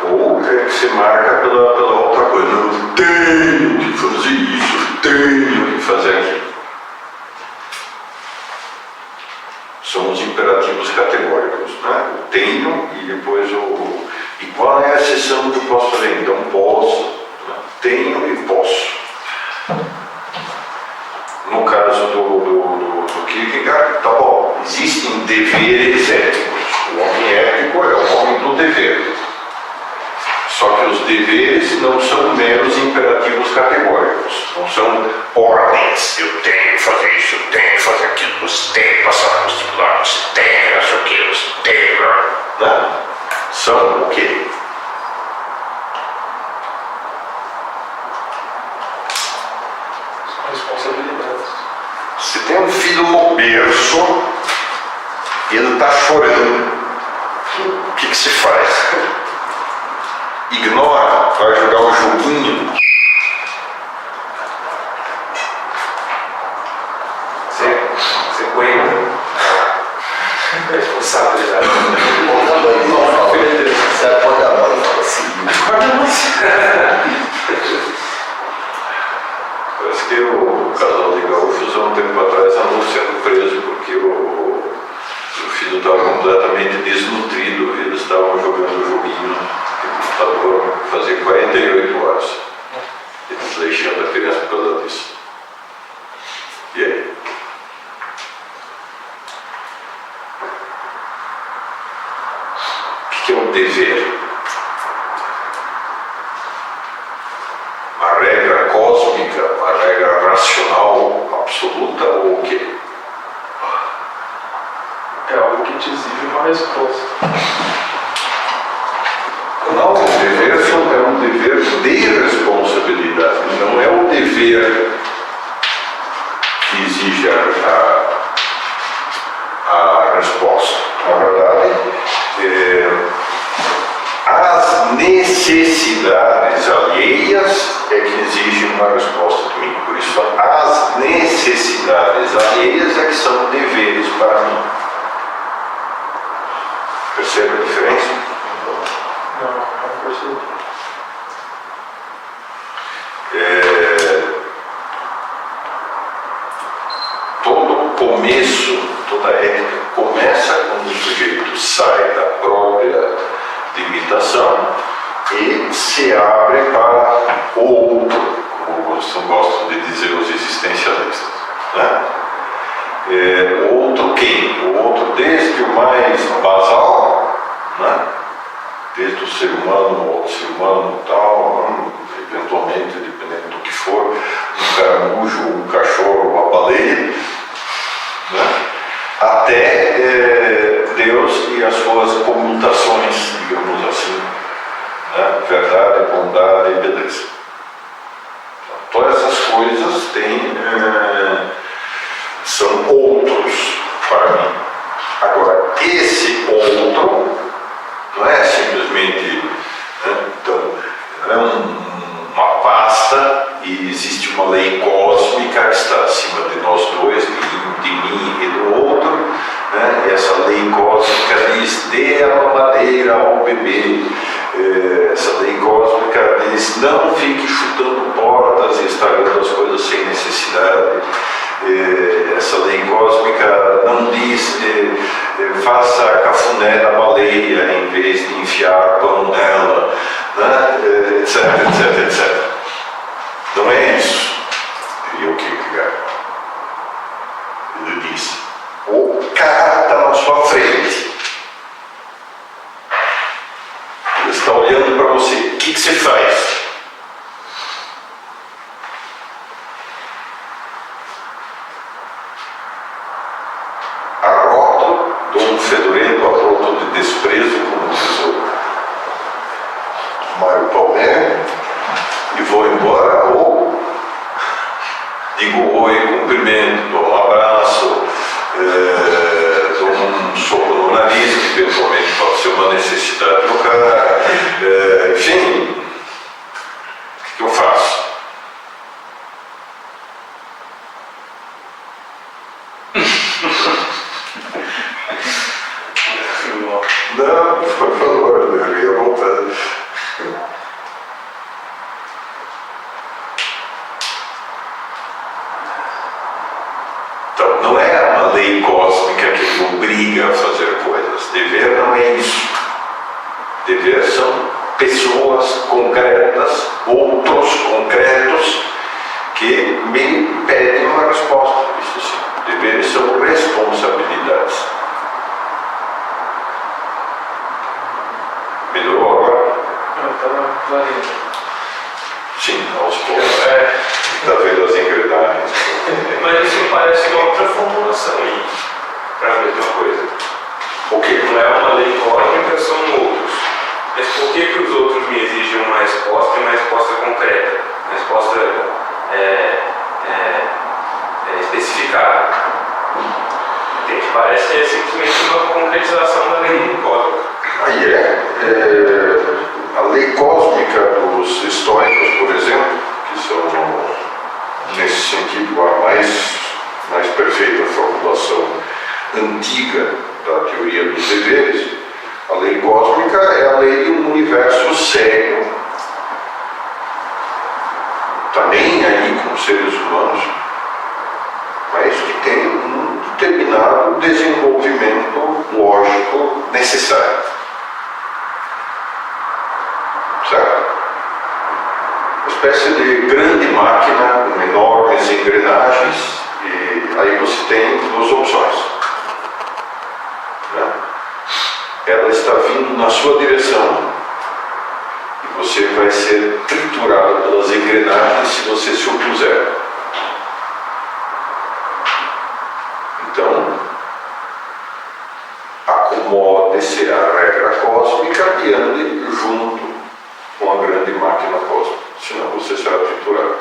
Ou é que se marca pela outra coisa, eu tenho que fazer isso, eu tenho que fazer aquilo. São os imperativos categóricos, né? Eu tenho e depois o... E qual é a exceção que eu posso fazer? Então posso, né? Tenho e posso. No caso do Kierkegaard, tá bom, existem deveres éticos. O homem ético é o homem do dever. Só que os deveres não são meros imperativos categóricos, não são ordens. Eu tenho que fazer isso, eu tenho que fazer aquilo, você tem que passar no vestibular, você tem que não sei o que, você tem que... Não. São o quê? São responsabilidades. Se tem um filho no berço e ele está chorando, o que se faz? Ignora, vai jogar o joguinho. Você põe sabe, né? Quando a mãe dele fala, sabe quando a mãe fala assim? Parece que o casal de gaúchos, há um tempo atrás, andou sendo preso porque o filho estava completamente desnutrido. Eles estavam jogando joguinho no computador, fazia 48 horas. Eles deixando a criança por causa disso. E aí? O que é um dever? Uma regra cósmica, uma regra racional absoluta ou o quê? É algo que te exige uma resposta. Não, o dever é um dever de responsabilidade, não é o dever que exige a resposta. Na verdade, as necessidades alheias é que exigem uma resposta de mim. Por isso, as necessidades alheias é que são deveres para mim. Percebe a diferença? Não percebi. Todo começo, toda ética começa quando o sujeito sai da própria limitação e se abre para o outro, como gostam de dizer os existencialistas. Né? O outro quem? O outro desde o mais basal, né? Desde o ser humano ao ser humano tal, eventualmente, dependendo do que for, um caramujo, um cachorro, uma baleia, né? Até Deus e as suas comutações, digamos assim, né? Verdade, bondade e beleza. Então, todas essas coisas são outros para mim. Agora, esse outro não é simplesmente, né? Então, é uma pasta e existe uma lei cósmica que está acima de nós dois, de mim e do outro, né? E essa lei cósmica diz: dê a mamadeira ao bebê. Essa lei cósmica diz: não fique chutando portas e estragando as coisas sem necessidade. Essa lei cósmica não diz: faça cafuné da baleia em vez de enfiar pão nela, né? Etc, etc, etc. Não é isso. E o Kierkegaard? Ele diz: o cara está na sua frente. Ele está olhando para você. O que você faz? Arroto, dou um fedorento arroto de desprezo, como diz o Mário Palmer, e vou embora, ou digo oi, cumprimento, dou um abraço, dou um soco no nariz, que eventualmente pode ser uma necessidade do cara, enfim, o que eu faço? Não, por favor, eu ia voltar. Então, não é uma lei cósmica que me obriga a fazer coisas. Dever não é isso. Dever são pessoas concretas, outros concretos, que me pedem uma resposta. Isso sim. Deveres são responsabilidades. Melhorou agora? Eu estava variando. Sim, aos poucos. Está vendo as engrenagens. Mas isso parece uma outra formulação aí, para a mesma coisa. O quê? Não é uma lei cósmica, são outros. Mas por que os outros me exigem uma resposta e uma resposta concreta? Uma resposta especificada? Entende? Parece que é simplesmente uma concretização da lei cósmica. Aí a lei cósmica dos estoicos, por exemplo, que são, nesse sentido, a mais perfeita formulação antiga da teoria dos deveres, a lei cósmica é a lei de um universo sério. Está nem aí com os seres humanos, mas que tem um determinado desenvolvimento lógico necessário. Certo? Uma espécie de grande máquina com enormes engrenagens, e aí você tem duas opções. Né? Ela está vindo na sua direção e você vai ser triturado pelas engrenagens se você se opuser. Então, acomode-se a regra cósmica e ande junto com a grande máquina cósmica, senão você será triturado.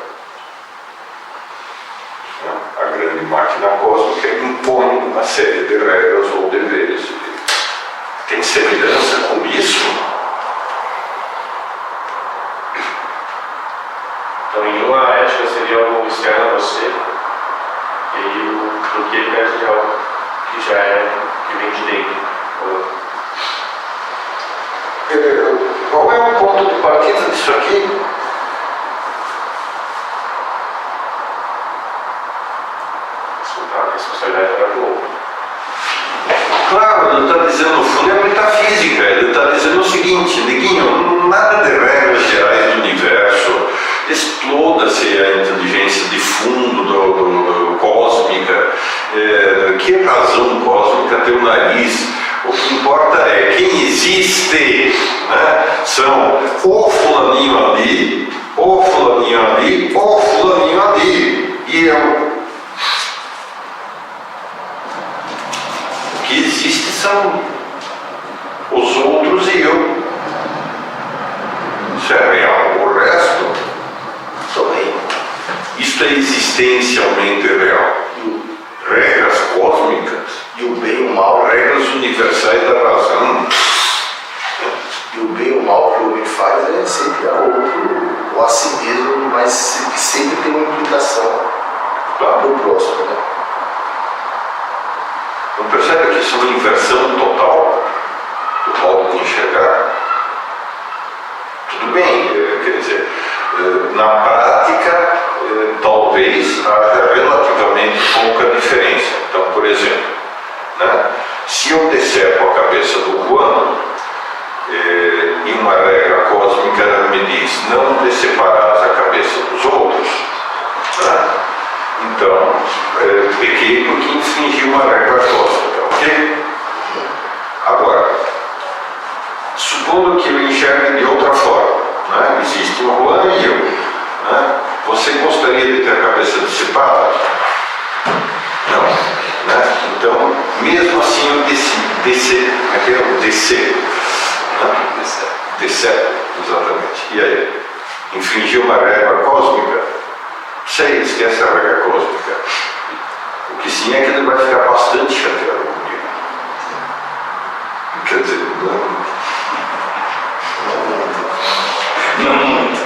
A grande máquina cósmica impõe uma série de regras ou deveres. Tem semelhança com isso? Então, em uma ética seria algo externo a você, e o que ele quer de algo que já é, que vem de dentro. Qual é o ponto de partida disso aqui? A responsabilidade era do outro. Claro, ele está dizendo, no fundo é metafísica, ele está dizendo o seguinte, neguinho, nada de regras gerais do universo, exploda-se a inteligência de fundo do cósmica, que razão cósmica tem o nariz, o que importa é quem existe, né? São o fulaninho ali, o fulaninho ali, o fulaninho ali, e eu. O que existe são os outros e eu. Isso é real. O resto também. Isto é existencialmente real. Regras cósmicas E o bem e o mal, regras universais da razão. e o bem e o mal que o homem faz é sempre a outro, ou a si mesmo, mas que sempre tem uma implicação Claro. no próximo, né? Não percebe que isso é uma inversão total do modo de enxergar? Tudo bem, quer dizer, na prática, talvez haja relativamente pouca diferença. Então, por exemplo, né, se eu decepo a cabeça do Juan, e uma regra cósmica me diz, não deceparás a cabeça dos outros, né? Então, pequei porque infringi uma regra cósmica, ok? Agora, supondo que eu enxergue de outra forma, né? Existe o Juan e eu, né? Você gostaria de ter a cabeça decepada? Não, né? Então, mesmo assim eu descer, né? Decepo, exatamente. E aí, infringir uma regra cósmica? Sei, esquece a regra cósmica. O que sim é que ele vai ficar bastante chateado comigo. Quer dizer, não muito.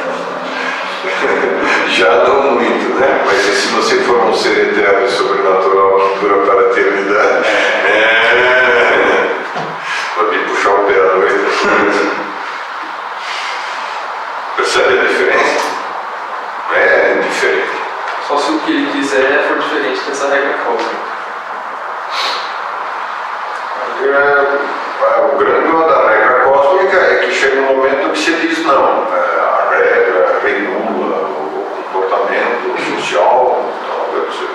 Já não muito, né? Mas se você for um ser eterno e sobrenatural que dura para a eternidade, vai vir puxar o pé à noite. Percebe a diferença? Não é indiferente. Só se o que ele quiser for diferente dessa regra cósmica. O grande problema da regra cósmica é que chega um momento que se diz não, a regra regula o comportamento social, então, quer dizer,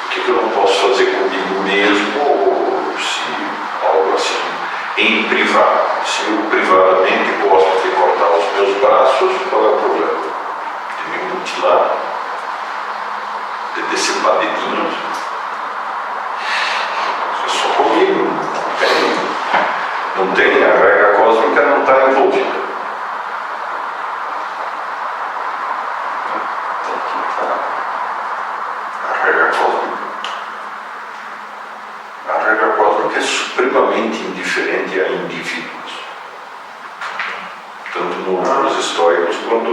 o que eu não posso fazer comigo mesmo, ou se algo assim, em privado. Se eu privadamente gosto de cortar os meus braços, qual é o problema? De me mutilar, de decepar dedinhos. É só comigo, não tem, a regra cósmica não está envolvida. A regra cósmica é supremamente indiferente a indivíduos, tanto nos estoicos quanto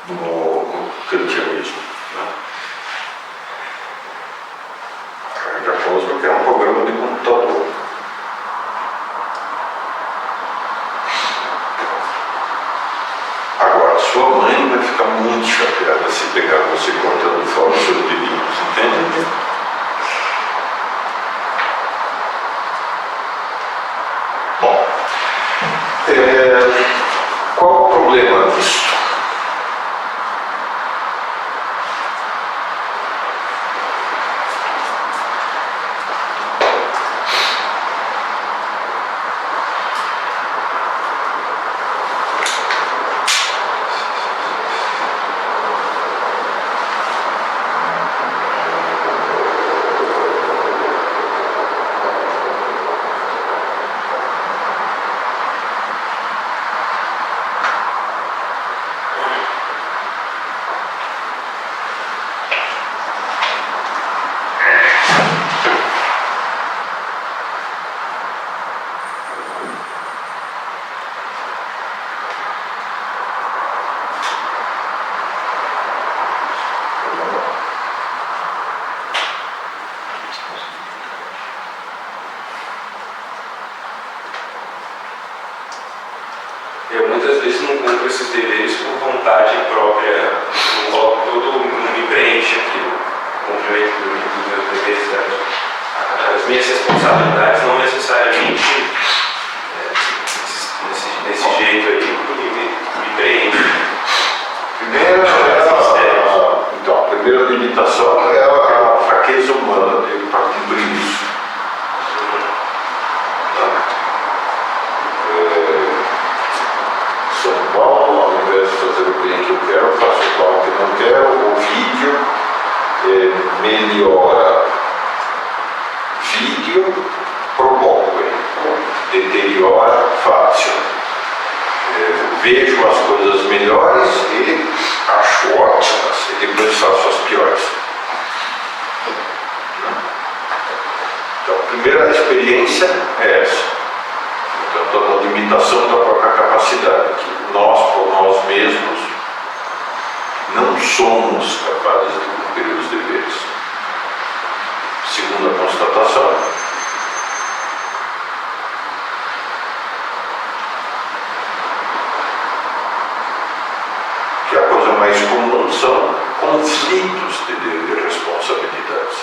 no kantianismo. A outra coisa, porque é um programa de computador. Agora, sua mãe vai ficar muito chateada se pegar você cortando fora os seus dedinhos, entende? Bom, qual o problema disso? Eu muitas vezes não cumpro esses deveres por vontade própria, não coloco tudo, não me preenche aquilo, o cumprimento dos meus deveres, as minhas responsabilidades não necessariamente desse jeito aí me preenche. Então, a primeira limitação é a fraqueza humana de partir do início. Sou Paulo, ao invés de fazer o bem que eu quero, faço o mal que não quero. O vídeo melhora. Vídeo provoca, deteriora fácil. Vejo as coisas melhores e acho ótimas, e depois faço as piores. Então, a primeira experiência é essa. Portanto, a limitação da própria capacidade, que nós, por nós mesmos, não somos capazes de cumprir os deveres. Segunda constatação, que a coisa mais comum são conflitos de responsabilidades.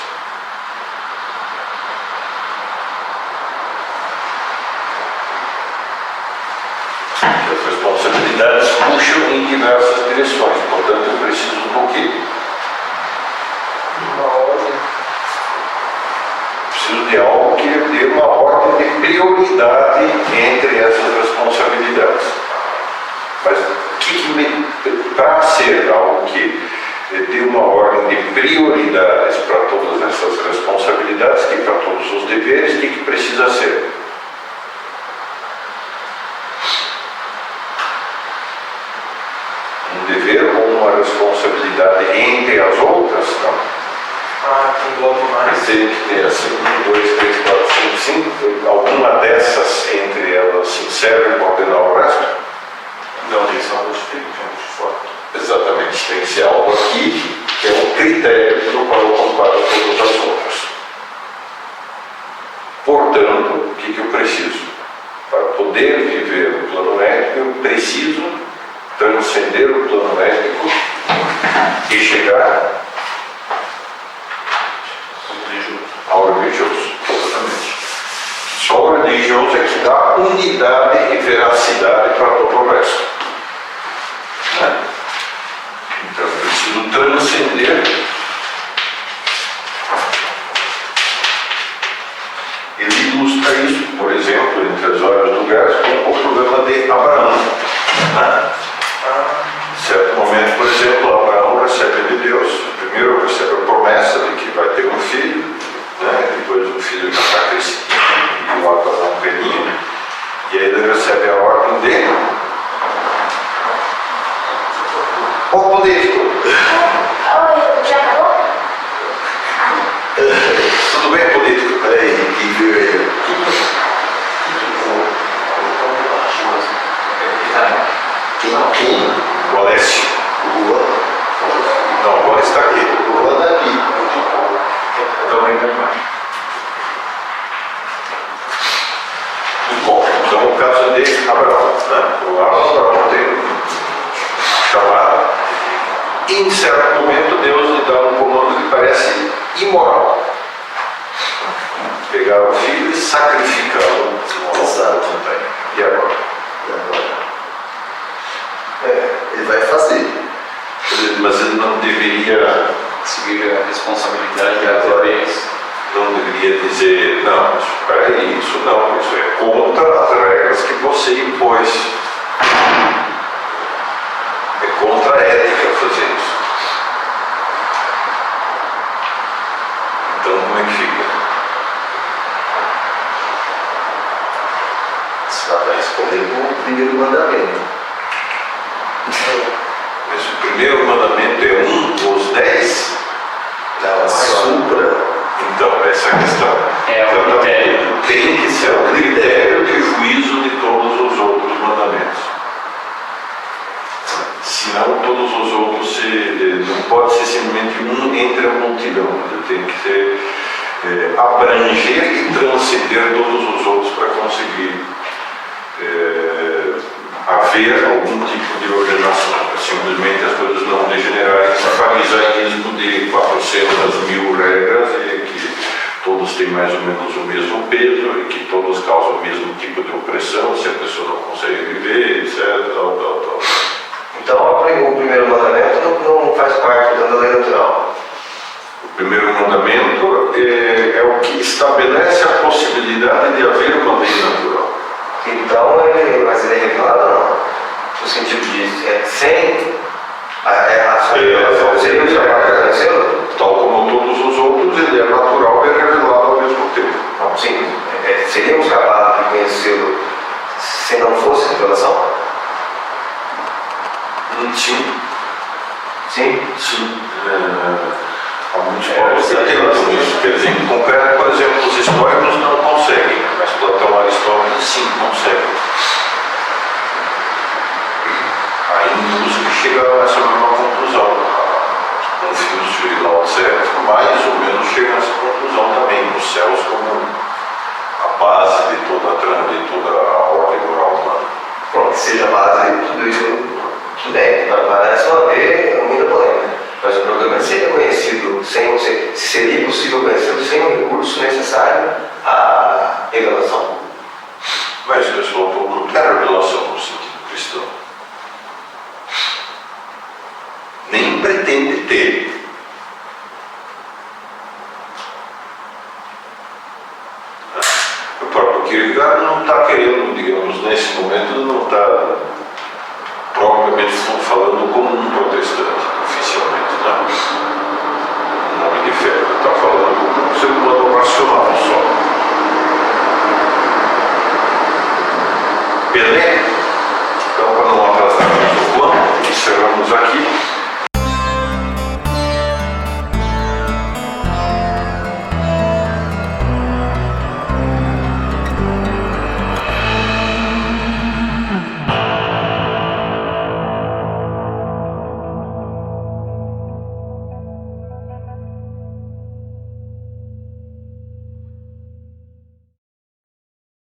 As responsabilidades puxam em diversas direções, portanto eu preciso do quê? Uma ordem. Preciso de algo que dê uma ordem de prioridade entre essas responsabilidades. Mas para ser algo que dê uma ordem de prioridades para todas essas responsabilidades, que para todos os deveres, o que precisa ser? Um dever ou uma responsabilidade entre as outras? Não. Engloba mais. Tem que ter assim, 1, 2, 3, 4, 5, 5. Alguma dessas entre elas serve para ordenar o resto? Não, tem que ser algo diferente de fora. Exatamente, tem que ser algo aqui que é um critério no qual eu comparo todas as outras. Portanto, o que eu preciso? Para poder viver o plano ético, eu preciso transcender o plano ético e chegar ao religioso. Exatamente. Só o religioso é que dá unidade e veracidade para todo o resto. Então eu preciso transcender. Ele ilustra isso, por exemplo, entre as vários lugares, com o problema de Abraão. Em certo momento, por exemplo, Abraão recebe de Deus. Primeiro recebe a promessa de que vai ter um filho, depois o filho já está crescido e o Abraão pequenino, e aí ele recebe a ordem de o político. Oi, já acabou? Tudo bem, político? Peraí, que viu aí? Quem? O Alessio. Lua. Não, agora está aqui. Lua daqui. Então lembra mais. Lá para poder chamar. E em certo momento Deus lhe dá um comando que parece imoral. Pegar o filho e sacrificá-lo no altar também. E agora? Ele vai fazer. Mas ele não deveria, Seguir a responsabilidade da TPS. não deveria dizer, não, mas espera aí, isso não, isso é contra as regras que você impôs. É contra a ética fazer isso. Então como é que fica? Você vai responder com o primeiro mandamento. Mas o primeiro mandamento é um dos 10? Não, a supra. Então, essa é a questão. É o critério. Tem que ser o critério de juízo de todos os outros mandamentos. Senão, todos os outros não pode ser simplesmente um entre a multidão. Ele tem que ser, abranger e transcender todos os outros para conseguir haver algum tipo de ordenação. Simplesmente as coisas não degenerarem em farisaísmo de 400.000 regras e que todos têm mais ou menos o mesmo peso e que todos causam o mesmo tipo de opressão, se a pessoa não consegue viver, etc. Tal. Então, o primeiro mandamento não faz parte da lei natural. O primeiro mandamento é o que estabelece a possibilidade de haver uma lei natural. Então, mas ele é revelado ou não? No sentido de, sem a sua revelação, seria o chamado de conhecê-lo? Tal como todos os outros, ele é natural e é revelado ao mesmo tempo. Não, sim. Seríamos capazes de conhecê-lo se não fosse revelação? Sim. Sim? Há muitos povos que tentam isso. Quer dizer, em concreto, por exemplo, os históricos não conseguem, mas Platão e Aristóteles sim conseguem. Há hindus que chegaram a essa mesma conclusão. Confúcio e Lao Tse mais ou menos chegam a essa conclusão também, os céus como a base de toda a ordem moral humana. Bom, que seja a base de tudo isso, tudo bem, parece não haver muita polêmica. Mas o problema é se ele é conhecido sem se seria possível conhecê-lo sem o recurso necessário à revelação. Mas o pessoal não quer revelação no sentido cristão. Nem pretende ter. O próprio Kierkegaard não está querendo, digamos, nesse momento, não está propriamente falando como um protestante, oficialmente, não.